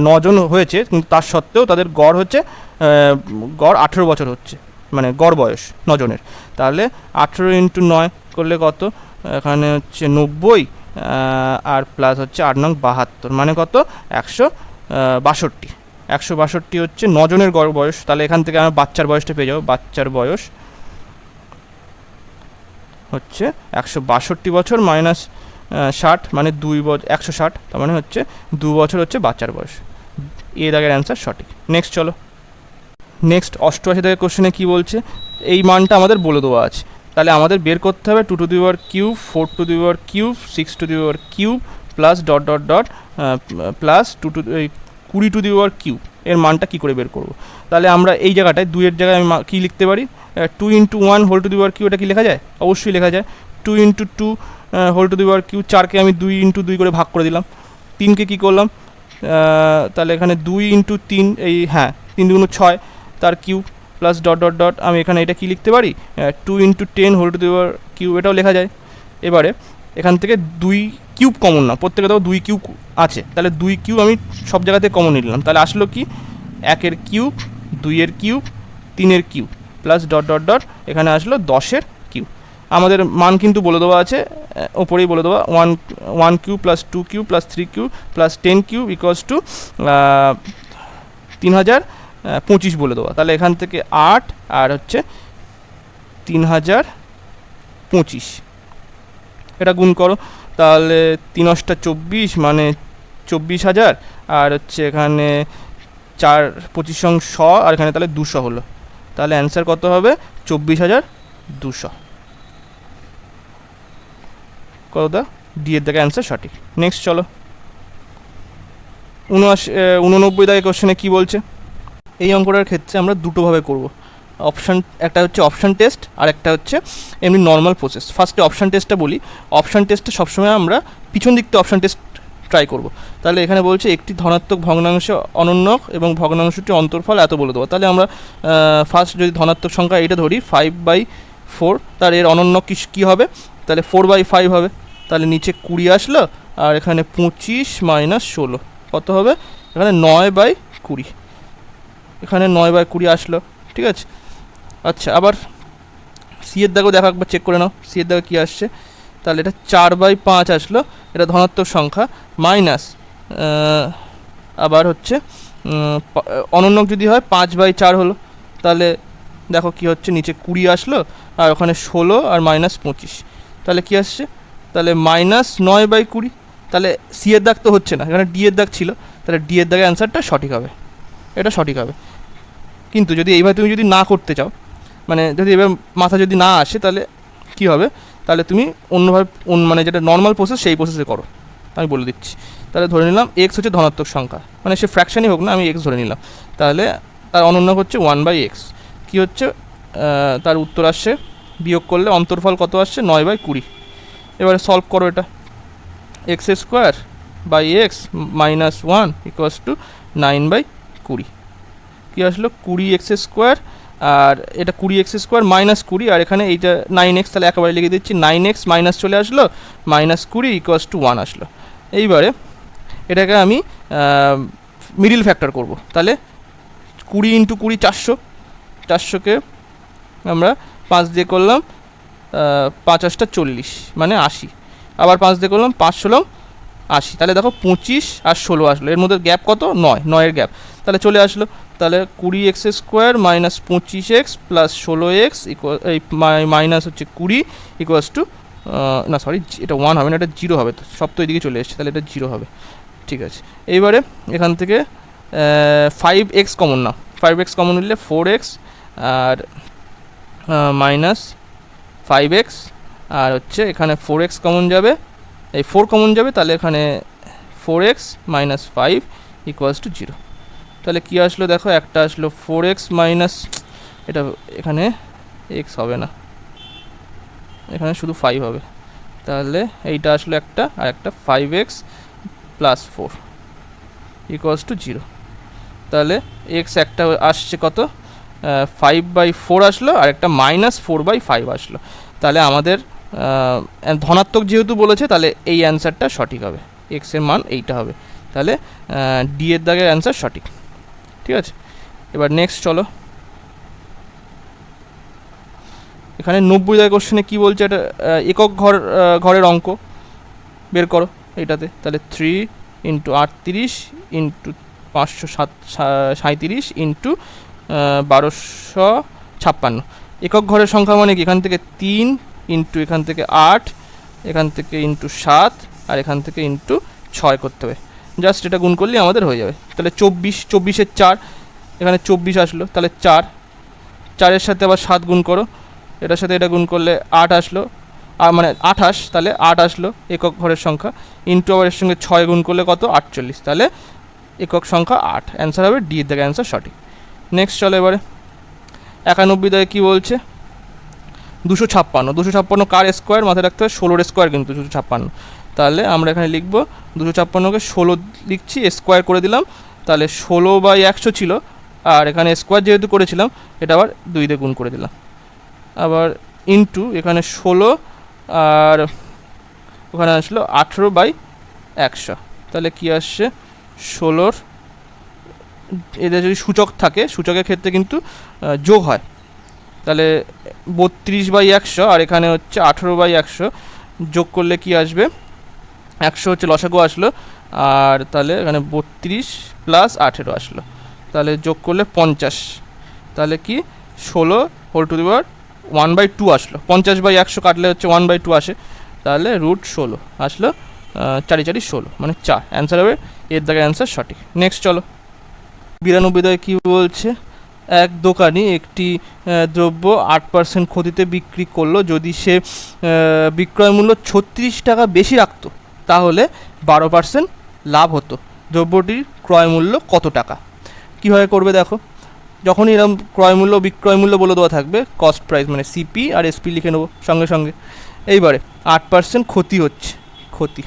9 জন হয়েছে কিন্তু তার সত্ত্বেও তাদের গড় হচ্ছে গড় 18 বছর হচ্ছে, মানে গড় বয়স 9 জনের। তাহলে 18 ইন্টু 9 করলে কত? এখানে হচ্ছে 90 আর প্লাস হচ্ছে 8 নং 72, মানে কত? 162। 162 হচ্ছে 9 জনের গড় বয়স। তাহলে এখান থেকে আমরা বাচ্চার বয়সটা পেয়ে যাবো। বাচ্চার বয়স হচ্ছে 162 বছর মাইনাস 60, মানে 2 বছর 160, তার মানে হচ্ছে 2 বছর হচ্ছে বাচ্চার বয়স। এ দাগের অ্যান্সার সঠিক। নেক্সট চলো। নেক্সট 88 দাগের কোশ্চেনে কী বলছে? এই মানটা আমাদের বলে দেওয়া আছে, তাহলে আমাদের বের করতে হবে 2 two the power cube, 4 two the power cube, 6 two the power cube plus dot dot dot plus 20 two the power cube. এর মানটা কী করে বের করব? তাহলে আমরা এই জায়গাটায় 2 এর জায়গায় আমি কী লিখতে পারি? 2 into 1 whole to the power Q, এটা কি লেখা যায়? অবশ্যই লেখা যায়। 2 into 2 whole to the power Q, 4কে আমি 2 ইন্টু 2 করে ভাগ করে দিলাম। 3কে কী করলাম? তাহলে এখানে 2 ইন্টু 3, এই হ্যাঁ 3 2 6 তার cube plus dot dot dot, আমি এখানে এটা কি লিখতে পারি? 2 into 10 whole to the power cube, এটাও লেখা যায়। এবারে এখান থেকে 2 কিউব কমন না, প্রত্যেকে তো 2 কিউব আছে, তাহলে 2 কিউব আমি সব জায়গাতে কমন নিলাম। তাহলে আসলো কি? 1-এর কিউব, 2-এর কিউব, 3-এর cube plus dot dot dot, এখানে আসলো 10-এর কিউব। আমাদের মান কিন্তু বলে দেওয়া আছে, ওপরেই বলে দেওয়া 1 cube plus 2 cube plus 3 cube plus 10 cube equals to 3025 বলে দেওয়া। তাহলে এখান থেকে 8 আর হচ্ছে 3025, এটা গুণ করো, তাহলে 3 × 24 মানে 24,000, আর হচ্ছে এখানে 4 25 100, আর এখানে তাহলে 200 হলো। তাহলে অ্যান্সার কত হবে? 24,200। কতটা? ডি এর দাগে অ্যান্সার সঠিক। নেক্সট চলো। 89 দাগে কোশ্চেনে কী বলছে? এই অঙ্কটার ক্ষেত্রে আমরা দুটোভাবে করব। অপশান, একটা হচ্ছে অপশান টেস্ট আর একটা হচ্ছে এমনি নর্মাল প্রসেস। ফার্স্টে অপশান টেস্টটা বলি। অপশান টেস্টে সবসময় আমরা পিছন দিক থেকে অপশান টেস্ট ট্রাই করব। তাহলে এখানে বলছে একটি ধনাত্মক ভগ্নাংশ অনন্যক এবং ভগ্নাংশটি অন্তর্ফল এত বলে দেবো। তাহলে আমরা ফার্স্ট যদি ধনাত্মক সংখ্যা এটা ধরি 5/4, তার এর অনন্যক কী হবে? তাহলে 4/5 হবে। তাহলে নিচে 20 আসলো, আর এখানে 25 - 16 কত হবে? এখানে 9/20, এখানে 9/20 আসলো। ঠিক আছে। আচ্ছা, আবার সি এর দাগেও দেখা একবার চেক করে নাও, সি এর দাগে কী আসছে? তাহলে এটা 4/5 আসলো, এটা ধনাত্মক সংখ্যা, মাইনাস আবার হচ্ছে অনন্যক যদি হয় 5/4 হলো। তাহলে দেখো কী হচ্ছে, নিচে 20 আসলো, আর ওখানে 16 আর -25, তাহলে কী আসছে? তাহলে -9/20। তাহলে সি এর দাগ তো হচ্ছে না, এখানে ডি এর দাগ ছিল, তাহলে ডি এর দাগে অ্যান্সারটা সঠিক হবে, এটা সঠিক হবে। কিন্তু যদি এইভাবে তুমি যদি না করতে চাও, মানে যদি এবার মাথা যদি না আসে, তাহলে কী হবে? তাহলে তুমি অন্যভাবে মানে যেটা নর্মাল প্রসেস সেই প্রসেসে করো, আমি বলে দিচ্ছি। তাহলে ধরে নিলাম এক্স হচ্ছে ধনাত্মক সংখ্যা, মানে সে ফ্র্যাকশানই হোক না, আমি এক্স ধরে নিলাম। তাহলে তার অনন্যক হচ্ছে 1/x। কী হচ্ছে? তার উত্তর আসছে, বিয়োগ করলে অন্তর্ফল কত আসছে? 9/20। এবারে সলভ করো এটা। x² - 1 = 9/20। কী আসলো? 20x², আর এটা 20x² - 20, আর এখানে এইটা 9x, তাহলে একেবারে লিখে দিচ্ছি 9x মাইনাস চলে আসলো, -20 = 1 আসলো। এইবারে এটাকে আমি মিডিল ফ্যাক্টর করব। তাহলে 20 × 20 400, 400কে আমরা 5 দিয়ে করলাম, 5 × 8 = 40, মানে 80। আবার 5 দিয়ে করলাম, 5 × 16 = 80। তাহলে দেখো 25 আর 16 আসলো, এর মধ্যে গ্যাপ কত? 9 এর গ্যাপ, তাহলে চলে আসলো। তাহলে 20x² - 25x + 16x এই মাইনাস হচ্ছে 20 = না সরি, এটা 1 হবে না, এটা 0 হবে। তো সব তো এদিকে চলে এসছে, তাহলে এটা 0 হবে। ঠিক আছে। এইবারে এখান থেকে 5x কমন না, 5x কমন নিলে 4x আর -5x, আর হচ্ছে এখানে 4x কমন যাবে, এই 4 কমন যাবে, তাহলে এখানে 4x - 5 = 0। তাহলে কী আসলো? দেখো একটা আসলো 4x মাইনাস, এটা এখানে x হবে না, এখানে শুধু 5 হবে। তাহলে এইটা আসলো একটা, আর একটা 5x + 4 = 0। তাহলে x একটা আসছে কত? 5/4 আসলো আর একটা -4/5 আসলো। তাহলে আমাদের ধনাত্মক যেহেতু বলেছে তাহলে এই অ্যান্সারটা সঠিক হবে, এক্সের মান এইটা হবে। তাহলে ডি এর দাগের অ্যান্সার সঠিক। ঠিক আছে, এবার নেক্সট চলো। এখানে 90 দাগের কোশ্চেনে কী বলছে, এটা একক ঘরের অঙ্ক বের করো এইটাতে। তাহলে 3 × 38 × 537 × 1256। একক ঘরের সংখ্যা মানে কি, এখান থেকে 3 ইন্টু এখান থেকে 8, এখান থেকে ইন্টু 7 আর এখান থেকে ইন্টু 6 করতে হবে। জাস্ট এটা গুণ করলে আমাদের হয়ে যাবে। তাহলে 24 এর 4, এখানে 24 আসলো, তাহলে 4 সাথে আবার 7 গুণ করো, এটার সাথে এটা গুণ করলে 8 আসলো, মানে 28, তাহলে 8 আসলো একক ঘরের সংখ্যা, ইন্টু আবার এর সঙ্গে 6 গুণ করলে কত, 48, তাহলে একক সংখ্যা 8। অ্যান্সার হবে ডি এর দাগে অ্যান্সার সঠিক। নেক্সট চলো এবারে 91 দাগে কী বলছে, 256 কার স্কোয়ার, মাথায় রাখতে হবে 16 স্কোয়ার কিন্তু 256। তাহলে আমরা এখানে লিখবো 256কে 16 লিখছি, স্কোয়ার করে দিলাম, তাহলে 16/100 ছিল, আর এখানে স্কোয়ার যেহেতু করেছিলাম এটা আবার 2 দিয়ে গুণ করে দিলাম, আবার ইন্টু এখানে 16 আর ওখানে আসলো 18/100। তাহলে কি আসছে, 16, এদের যদি সূচক থাকে, সূচকের ক্ষেত্রে কিন্তু যোগ হয়, তাহলে 32/100 আর এখানে হচ্ছে 18/100, যোগ করলে কি আসবে, 100 হচ্ছে লসাগু আসলো, আর তাহলে এখানে 32 + 18 আসলো, তাহলে যোগ করলে 50, তাহলে কি 16 হোল টু দি পাওয়ার 1/2 আসলো। 50/100 কাটলে হচ্ছে 1/2 আসে, তাহলে √16 আসলো, 4 4 16 মানে 4। অ্যান্সার হবে এর দাগের অ্যান্সার সঠিক। নেক্সট চলো 92 দাগে কী বলছে, এক দোকানি একটি দ্রব্য 8% ক্ষতিতে বিক্রি করলো, যদি সে বিক্রয় মূল্য 36 টাকা বেশি রাখতো তাহলে 12% লাভ হতো, দ্রব্যটির ক্রয় মূল্য কত টাকা? কীভাবে করবে দেখো, যখনই এরকম ক্রয় মূল্য বিক্রয় মূল্য বলে দেওয়া থাকবে, কস্ট প্রাইস মানে সিপি আর এসপি লিখে নেবো সঙ্গে সঙ্গে। এইবারে 8% ক্ষতি হচ্ছে, ক্ষতি,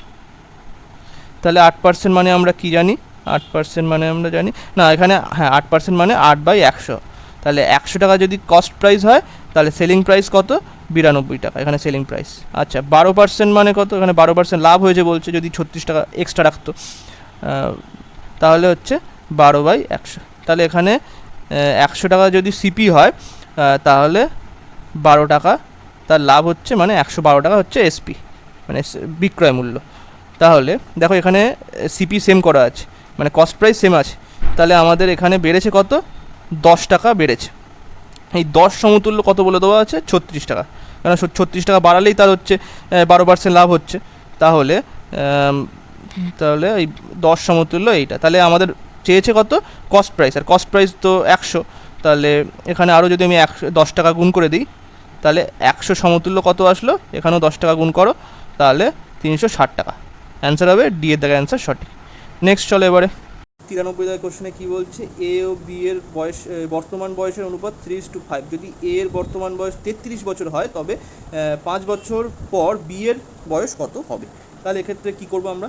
তাহলে 8% মানে আমরা কি জানি, 8% মানে আমরা জানি না, এখানে হ্যাঁ 8% মানে 8/100, তাহলে 100 টাকা যদি কস্ট প্রাইস হয় তাহলে সেলিং প্রাইস কত, 92 টাকা, এখানে সেলিং প্রাইস। আচ্ছা 12% মানে কত, এখানে 12% লাভ হয়েছে বলছে, যদি 36 টাকা এক্সট্রা রাখতো তাহলে হচ্ছে 12/100, তাহলে এখানে 100 টাকা যদি সিপি হয় তাহলে 12 টাকা তার লাভ হচ্ছে, মানে 112 টাকা হচ্ছে এসপি মানে বিক্রয় মূল্য। তাহলে দেখো এখানে সিপি সেম করা আছে, মানে কস্ট প্রাইস সেম আছে, তাহলে আমাদের এখানে বেড়েছে কত, 10 টাকা বেড়েছে। এই 10 সমতুল্য কত বলে দেওয়া আছে, 36 টাকা, কারণ 36 টাকা বাড়ালেই তার হচ্ছে 12% লাভ হচ্ছে, তাহলে তাহলে এই 10 সমতুল্য এইটা, তাহলে আমাদের চেয়েছে কত, কস্ট প্রাইস, আর কস্ট প্রাইস তো 100, তাহলে এখানে আরও যদি আমি 10 টাকা গুণ করে দিই তাহলে 100 সমতুল্য কত আসলো, এখানেও 10 টাকা গুণ করো, তাহলে 360 টাকা। অ্যান্সার হবে ডি এর দাগের অ্যান্সার সঠিক। নেক্সট চলো এবারে 93 দাগের কোশ্চেনে কী বলছে, এ ও বি এর বয়স, বর্তমান বয়সের অনুপাত 3:5, যদি এ এর বর্তমান বয়স 33 বছর হয় তবে 5 বছর পর বি এর বয়স কত হবে? তাহলে এক্ষেত্রে কী করবো আমরা,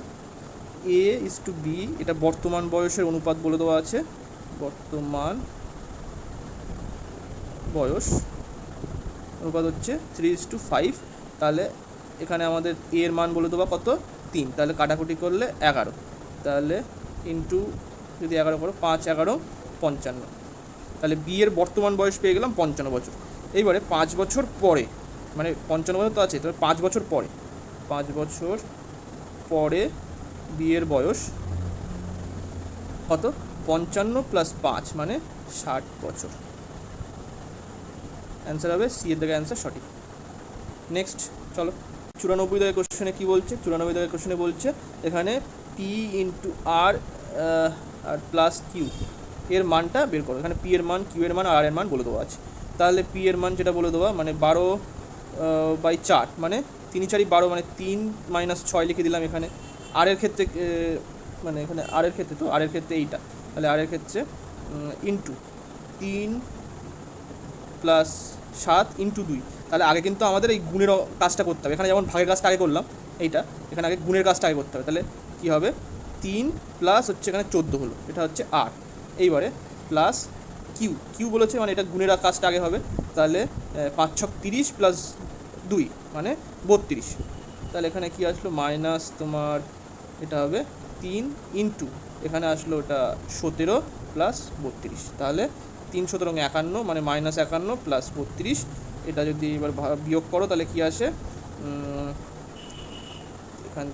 A/B, এটা বর্তমান বয়সের অনুপাত বলে দেওয়া আছে, বর্তমান বয়স অনুপাত হচ্ছে 3:5, তাহলে এখানে আমাদের এ এর মান বলে দেওয়া কত, 3, তাহলে কাটাকুটি করলে 11, তাহলে ইন্টু যদি 11 করো 5 11 55, তাহলে বি এর বর্তমান বয়স পেয়ে গেলাম 55 বছর। এইবারে 5 বছর পরে, মানে 55 বছর তো আছে, তাহলে 5 বছর পরে, 5 বছর পরে বি এর বয়স কত, 55 + 5 মানে 60 বছর। অ্যান্সার হবে সি এর দাগে অ্যান্সার সঠিক। নেক্সট চলো 94 দাগের কোশ্চেনে কী বলছে, 94 দাগের কোশ্চেনে বলছে এখানে পি ইন্টু আর আর প্লাস কিউ এর মানটা বের করো, এখানে পি এর মান, কিউ এর মান আর এর মান বলে দেওয়া আছে। তাহলে পি এর মান যেটা বলে দেওয়া, মানে 12/4 মানে 3 4 12, মানে 3 - 6 লিখে দিলাম এখানে। আর এর ক্ষেত্রে মানে এখানে আর এর ক্ষেত্রে, তো আর এর ক্ষেত্রে এইটা, তাহলে আর এর ক্ষেত্রে ইন্টু 3 + 7 × 2, তাহলে আগে কিন্তু আমাদের এই গুণের কাজটা করতে হবে, এখানে যেমন ভাগের কাজটা আগে করলাম এইটা, এখানে আগে গুণের কাজটা আগে করতে হবে, তাহলে কী হবে, 3 প্লাস হচ্ছে এখানে 14 হলো, এটা হচ্ছে 8, এইবারে প্লাস কিউ কিউ বলেছে, মানে এটা গুণের কাজটা আগে হবে। তাহলে 5 ছক 30 প্লাস 2 মানে 32। তাহলে এখানে কি আসলো মাইনাস তোমার এটা হবে 3 ইন্টু এখানে আসলো ওটা 17 প্লাস 32। তাহলে 3 17 51 মানে মাইনাস 51 প্লাস 32। এটা যদি এবার বিয়োগ করো তাহলে কি আসে, এখান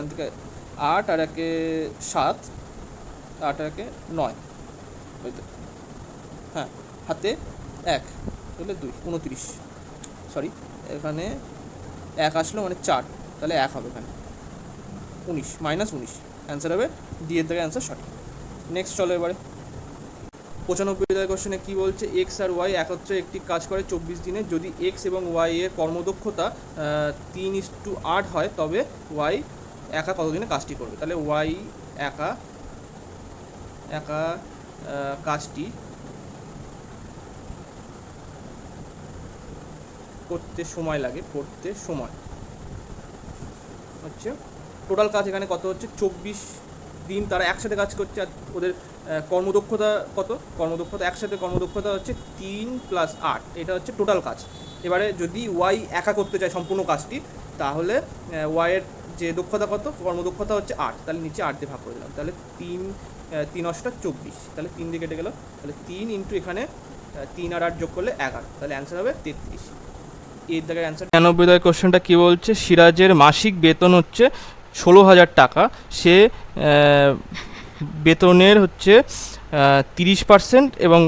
থেকে 8 আর 1 7, 8 আর 1 9, ওই তো হ্যাঁ, হাতে 1 তাহলে 2 29, সরি এখানে 1 আসলো মানে 4, তাহলে 1 হবে এখানে 19 মাইনাস 19, অ্যান্সার হবে ডি এর থেকে অ্যান্সার সঠিক। নেক্সট চলো এবারে 95 কোশ্চেনে কী বলছে, এক্স আর ওয়াই একত্রে একটি কাজ করে 24 দিনে, যদি এক্স এবং ওয়াই এর কর্মদক্ষতা 3:8 হয় তবে ওয়াই একা কতদিনে কাজটি করবে। তাহলে ওয়াই একা কাজটি করতে সময় হচ্ছে টোটাল কাজ এখানে কত হচ্ছে 24 দিন তারা একসাথে কাজ করছে। আর ওদের কর্মদক্ষতা কত, একসাথে কর্মদক্ষতা হচ্ছে 3 + 8, এটা হচ্ছে টোটাল কাজ। এবারে যদি ওয়াই একা করতে চায় সম্পূর্ণ কাজটি, তাহলে ওয়াইয়ের যে দক্ষতা কত, কর্মদক্ষতা হচ্ছে 8, তাহলে নিচে 8 দিয়ে ভাগ করে দিলাম। তাহলে 3 × 24, তাহলে 3 দিয়ে কেটে গেল, তাহলে 3 ইন্টু এখানে 3 আর 8 যোগ করলে 11, তাহলে অ্যান্সার হবে 33। এর জায়গায় অ্যান্সার। 99 কোশ্চেনটা কী বলছে, সিরাজের মাসিক বেতন হচ্ছে 16,000 টাকা, সে বেতনের হচ্ছে 30% এবং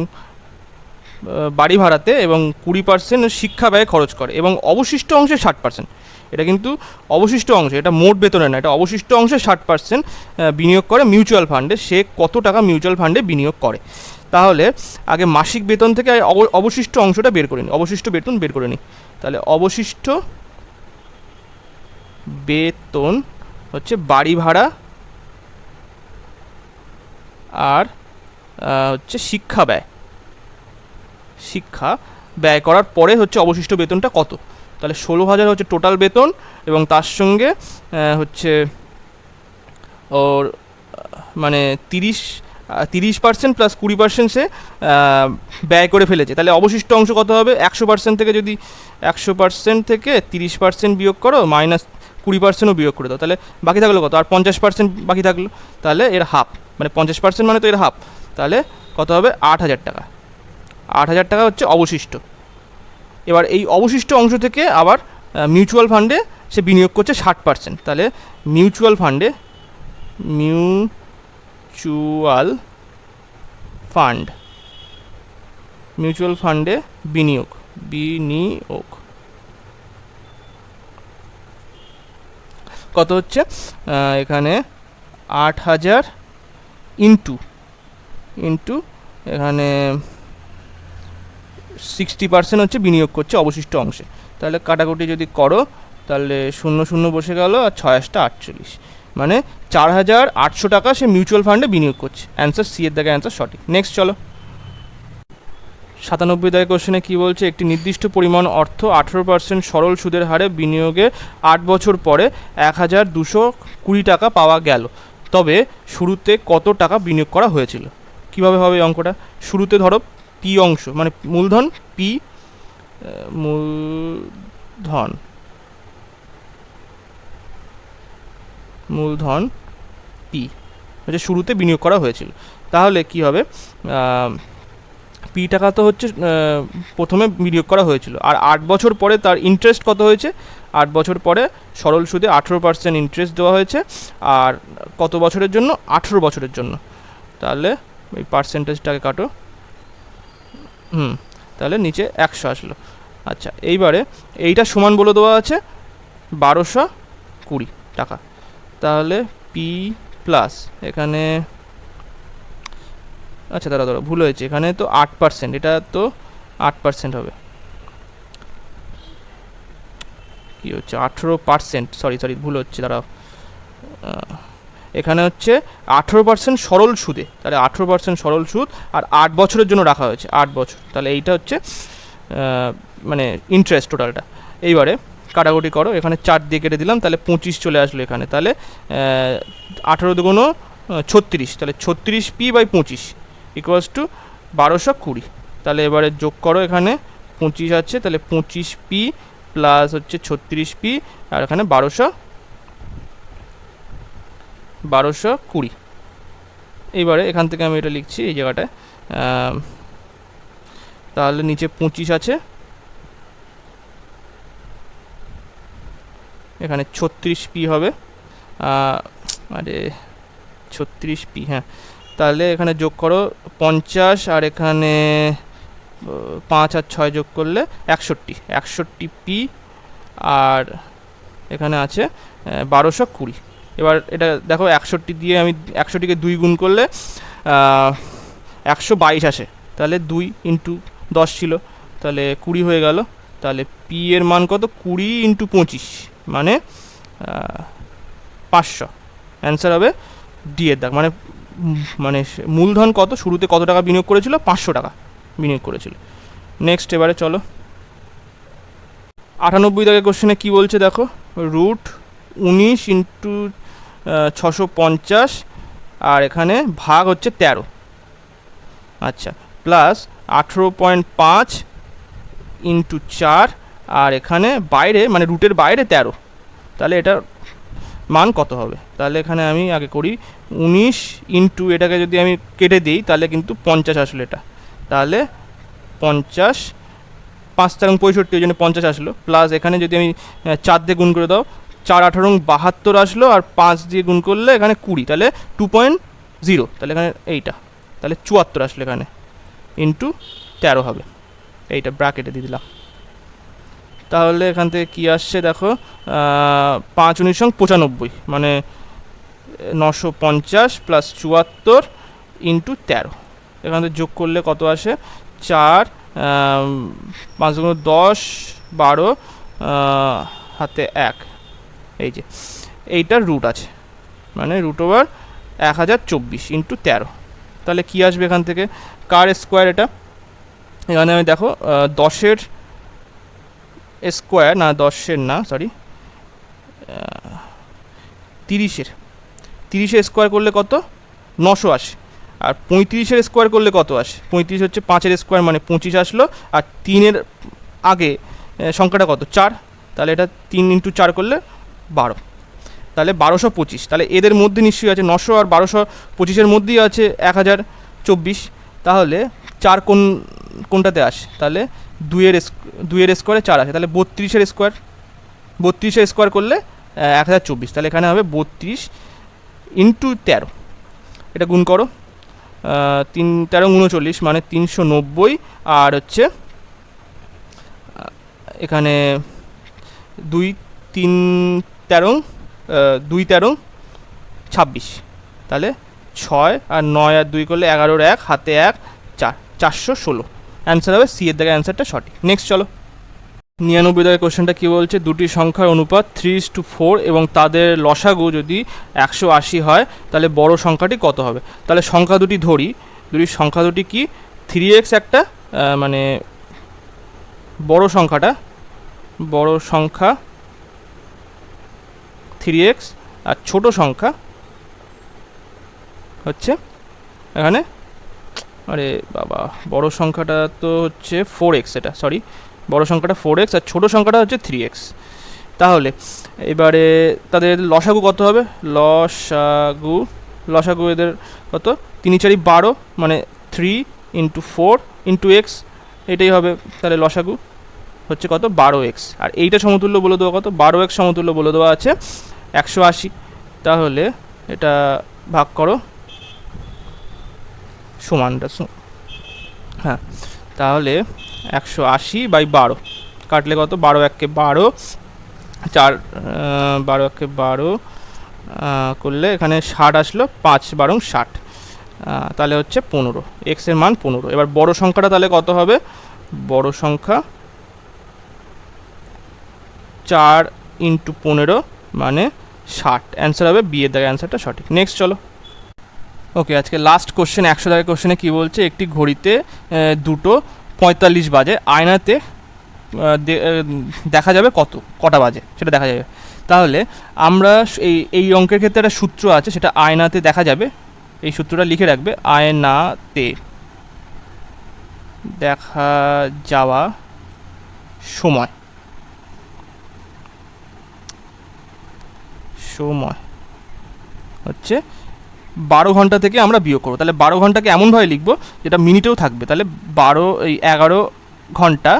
বাড়ি ভাড়াতে এবং 20% শিক্ষা ব্যয় খরচ করে এবং অবশিষ্ট অংশে 60%। এটা কিন্তু অবশিষ্ট অংশ, এটা মোট বেতনে না, এটা অবশিষ্ট অংশে 60% বিনিয়োগ করে মিউচুয়াল ফান্ডে। সে কত টাকা মিউচুয়াল ফান্ডে বিনিয়োগ করে? তাহলে আগে মাসিক বেতন থেকে অবশিষ্ট অংশটা বের করে নিই, অবশিষ্ট বেতন বের করে নিই। তাহলে অবশিষ্ট বেতন হচ্ছে বাড়ি ভাড়া আর হচ্ছে শিক্ষা ব্যয় করার পরে হচ্ছে অবশিষ্ট বেতনটা কত। তাহলে 16,000 হচ্ছে টোটাল বেতন এবং তার সঙ্গে হচ্ছে ওর মানে 30% প্লাস 20% সে ব্যয় করে ফেলেছে। তাহলে অবশিষ্ট অংশ কত হবে, 100% থেকে যদি 100% থেকে 30% বিয়োগ করো, মাইনাস 20%ও বিয়োগ করে দাও, তাহলে বাকি থাকলো কত, আর 50% বাকি থাকলো। তাহলে এর হাফ, মানে 50% মানে তো এর হাফ, তাহলে কত হবে 8,000 টাকা। 8,000 টাকা হচ্ছে অবশিষ্ট। এবার এই অবশিষ্ট অংশ থেকে আবার মিউচুয়াল ফান্ডে সে বিনিয়োগ করছে 60%। তাহলে মিউচুয়াল ফান্ডে বিনিয়োগ কত হচ্ছে, এখানে 8,000 ইন্টু এখানে 60% হচ্ছে বিনিয়োগ করছে অবশিষ্ট অংশে। তাহলে কাটাকুটি যদি করো তাহলে 0 0 বসে গেল আর 6 8 48, মানে 4,800 টাকা সে মিউচুয়াল ফান্ডে বিনিয়োগ করছে। অ্যান্সার সি এর দাগে অ্যান্সার সঠিক। নেক্সট চলো 97 কোশ্চেনে কী বলছে, একটি নির্দিষ্ট পরিমাণ অর্থ 18% সরল সুদের হারে বিনিয়োগে 8 বছর পরে 1,220 টাকা পাওয়া গেল, তবে শুরুতে কত টাকা বিনিয়োগ করা হয়েছিল। কিভাবে হবে এই অঙ্কটা, শুরুতে ধরো পি অংশ মানে মূলধন পি, মূলধন পি হচ্ছে শুরুতে বিনিয়োগ করা হয়েছিল। তাহলে কি হবে, পি টাকা তো হচ্ছে প্রথমে বিনিয়োগ করা হয়েছিল, আর 8 বছর পরে তার ইন্টারেস্ট কত হয়েছে, 8 বছর পরে সরল সুদে 18% ইন্টারেস্ট দেওয়া হয়েছে। আর কত বছরের জন্য, 18 বছরের জন্য। তাহলে এই পার্সেন্টেজটাকে কাটো, তাহলে নিচে 100 আসলো। আচ্ছা, এইবারে এইটা সমান বলে দেওয়া আছে 1,220 টাকা। তাহলে পি প্লাস এখানে, আচ্ছা দাঁড়া ভুল হয়েছে, এখানে তো 8%, এটা তো 8% হবে, কি হচ্ছে 18%, সরি ভুল হচ্ছে, দাঁড়াও, এখানে হচ্ছে 18% সরল সুদে, তাহলে 18% সরল সুদ আর 8 বছরের জন্য রাখা হয়েছে, 8 বছর। তাহলে এইটা হচ্ছে মানে ইন্টারেস্ট টোটালটা। এইবারে কাটাকুটি করো, এখানে 4 দিয়ে কেটে দিলাম, তাহলে 25 চলে আসলো এখানে। তাহলে 18 × 36, তাহলে 36p/25 = 1220। তাহলে এবারে যোগ করো, এখানে 25 আছে, তাহলে 25p প্লাস হচ্ছে 36p, আর এখানে 1220। এইবারে এখান থেকে আমি এটা লিখছি এই জায়গাটায়, তাহলে নিচে 25 আছে, এখানে 36p হবে, আরে 36p, হ্যাঁ। তাহলে এখানে যোগ করো 50, আর এখানে 5 আর 6 যোগ করলে 61p, আর এখানে আছে 1220। এবার এটা দেখো 61 দিয়ে আমি 61কে 2 গুণ করলে 122 আসে, তাহলে 2 ইন্টু 10 ছিল, তাহলে 20 হয়ে গেল। তাহলে পি এর মান কত? 20 ইন্টু 25 মানে 500। অ্যান্সার হবে ডি এর দাগ। মানে মানে মূলধন কত, শুরুতে কত টাকা বিনিয়োগ করেছিল? 500 টাকা বিনিয়োগ করেছিল। নেক্সট, এবারে চলো 98 দাগের কোশ্চেনে কী বলছে দেখো, রুট 19 ইন্টু 650, আর এখানে ভাগ হচ্ছে 13, আচ্ছা, প্লাস 18.5 ইন্টু 4, আর এখানে বাইরে মানে রুটের বাইরে 13, তাহলে এটার মান কত হবে? তাহলে এখানে আমি আগে করি 19 ইন্টু, এটাকে যদি আমি কেটে দিই তাহলে কিন্তু 50 আসলো এটা, তাহলে 50, 5 এবং 65, ওই জন্য 50 আসলো, প্লাস এখানে যদি আমি 4 দিয়ে গুণ করে দাও, 4 18 72 আসলো, আর 5 দিয়ে গুণ করলে এখানে 20, তাহলে 2.0, তাহলে এখানে এইটা, তাহলে 74 আসলো এখানে, ইন্টু 13 হবে, এইটা ব্র্যাকেটে দিয়ে দিলাম। তাহলে এখান থেকে কী আসছে দেখো, 5 19 95, মানে 950 প্লাস 74 ইন্টু 13, এখান থেকে যোগ করলে কত আসে? 4, 5 10, 12, হাতে 1, এই যে এইটার রুট আছে, মানে রুট ওভার 1024 ইন্টু 13, তাহলে কী আসবে এখান থেকে? কার স্কোয়ার এটা? এখানে আমি দেখো 10-এর স্কোয়ার, না 10-এর না, সরি 30-এর স্কোয়ার করলে কত? 900 আসে। আর 35-এর স্কোয়ার করলে কত আসে? 35 হচ্ছে 5-এর স্কোয়ার, মানে 25 আসলো, আর 3-এর আগে সংখ্যাটা কত? 4, তাহলে এটা 3 ইন্টু 4 করলে 12, তাহলে 1225। তাহলে এদের মধ্যে নিশ্চয়ই আছে 900 আর 1225-এর মধ্যেই আছে 1024, তাহলে 4 কোনটাতে আসে? তাহলে 2-এর স্কোয়ারে 4 আসে, তাহলে 32-এর স্কোয়ার, 32-এর স্কোয়ার করলে 1024, তাহলে এখানে হবে 32 ইন্টু 13, এটা গুণ করো, 3 13 39, মানে 390, আর হচ্ছে এখানে 2 3 13 2 13 26, তাহলে 6 আর 9 আর 2 করলে 11-এর 1, হাতে 1, 4, 416। অ্যান্সার হবে সি এর দাগের অ্যান্সারটা সঠিক। নেক্সট চলো 99 দাগের কোশ্চেনটা কী বলছে, দুটি সংখ্যার অনুপাত 3:4 এবং তাদের লসাগু যদি 180 হয় তাহলে বড় সংখ্যাটি কত হবে? তাহলে সংখ্যা দুটি ধরি, সংখ্যা দুটি কি? 3x একটা, মানে বড় সংখ্যা 3x, আর ছোট সংখ্যা হচ্ছে এখানে, আরে বাবা, বড় সংখ্যাটা তো হচ্ছে 4x, এটা সরি, বড় সংখ্যাটা 4x আর ছোট সংখ্যাটা হচ্ছে 3x। তাহলে এবারে তাদের লসাগু কত হবে? লসাগু এদের কত? 3 4 12, মানে 3 ইন্টু 4 ইন্টু এক্স, এটাই হবে। তাহলে লসাগু হচ্ছে কত? 12x। আর এইটা সমতুল্য বলে দেওয়া কত? 12x সমতুল্য বলে দেওয়া আছে 180। তাহলে এটা ভাগ করো, সমানটা হ্যাঁ, তাহলে 180/12 কাটলে কত? 12 1 12, 4 12 1 12 করলে এখানে 60 আসলো, 5 12 60, তাহলে হচ্ছে 15, এক্স এর মান 15। এবার বড় সংখ্যাটা তাহলে কত হবে? বড় সংখ্যা 4 ইন্টু 15 মানে 60, অ্যান্সার হবে বি এর দাগের অ্যান্সারটা সঠিক। নেক্সট চলো। ওকে, আজকে লাস্ট কোশ্চেন 100 দাগের কোশ্চেনে কী বলছে, একটি ঘড়িতে 2:45 বাজে, আয়নাতে দেখা যাবে কটা বাজে সেটা দেখা যাবে। তাহলে আমরা এই অঙ্কের ক্ষেত্রে একটা সূত্র আছে, সেটা আয়নাতে দেখা যাবে, এই সূত্রটা লিখে রাখবে, আয়নাতে দেখা যাওয়া সময় হচ্ছে 12 ঘন্টা থেকে আমরা বিয়োগ করবো। তাহলে 12 ঘন্টাকে এমনভাবে লিখবো যেটা মিনিটেও থাকবে। তাহলে 11 ঘন্টা,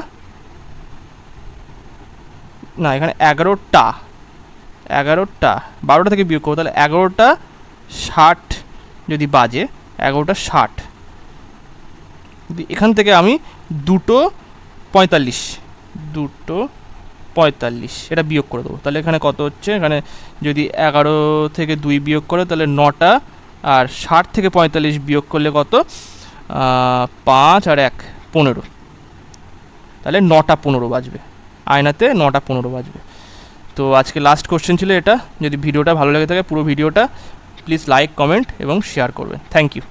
না এখানে 11টা 12টা থেকে বিয়োগ করবো, তাহলে 11টা 60 যদি বাজে, 11টা 60, এখান থেকে আমি 2:45 এটা বিয়োগ করে দেবো। তাহলে এখানে কত হচ্ছে, এখানে যদি 11 থেকে 2 বিয়োগ করে তাহলে 9টা, আর 60 থেকে 45 বিয়োগ করলে কত, 5 আর 1 15, তাহলে 9টা 15 বাজবে, আয়নাতে 9টা 15 বাজবে। তো আজকে লাস্ট কোশ্চেন ছিল এটা। যদি ভিডিওটা ভালো লেগে থাকে পুরো ভিডিওটা প্লিজ লাইক, কমেন্ট এবং শেয়ার করবেন। Thank you.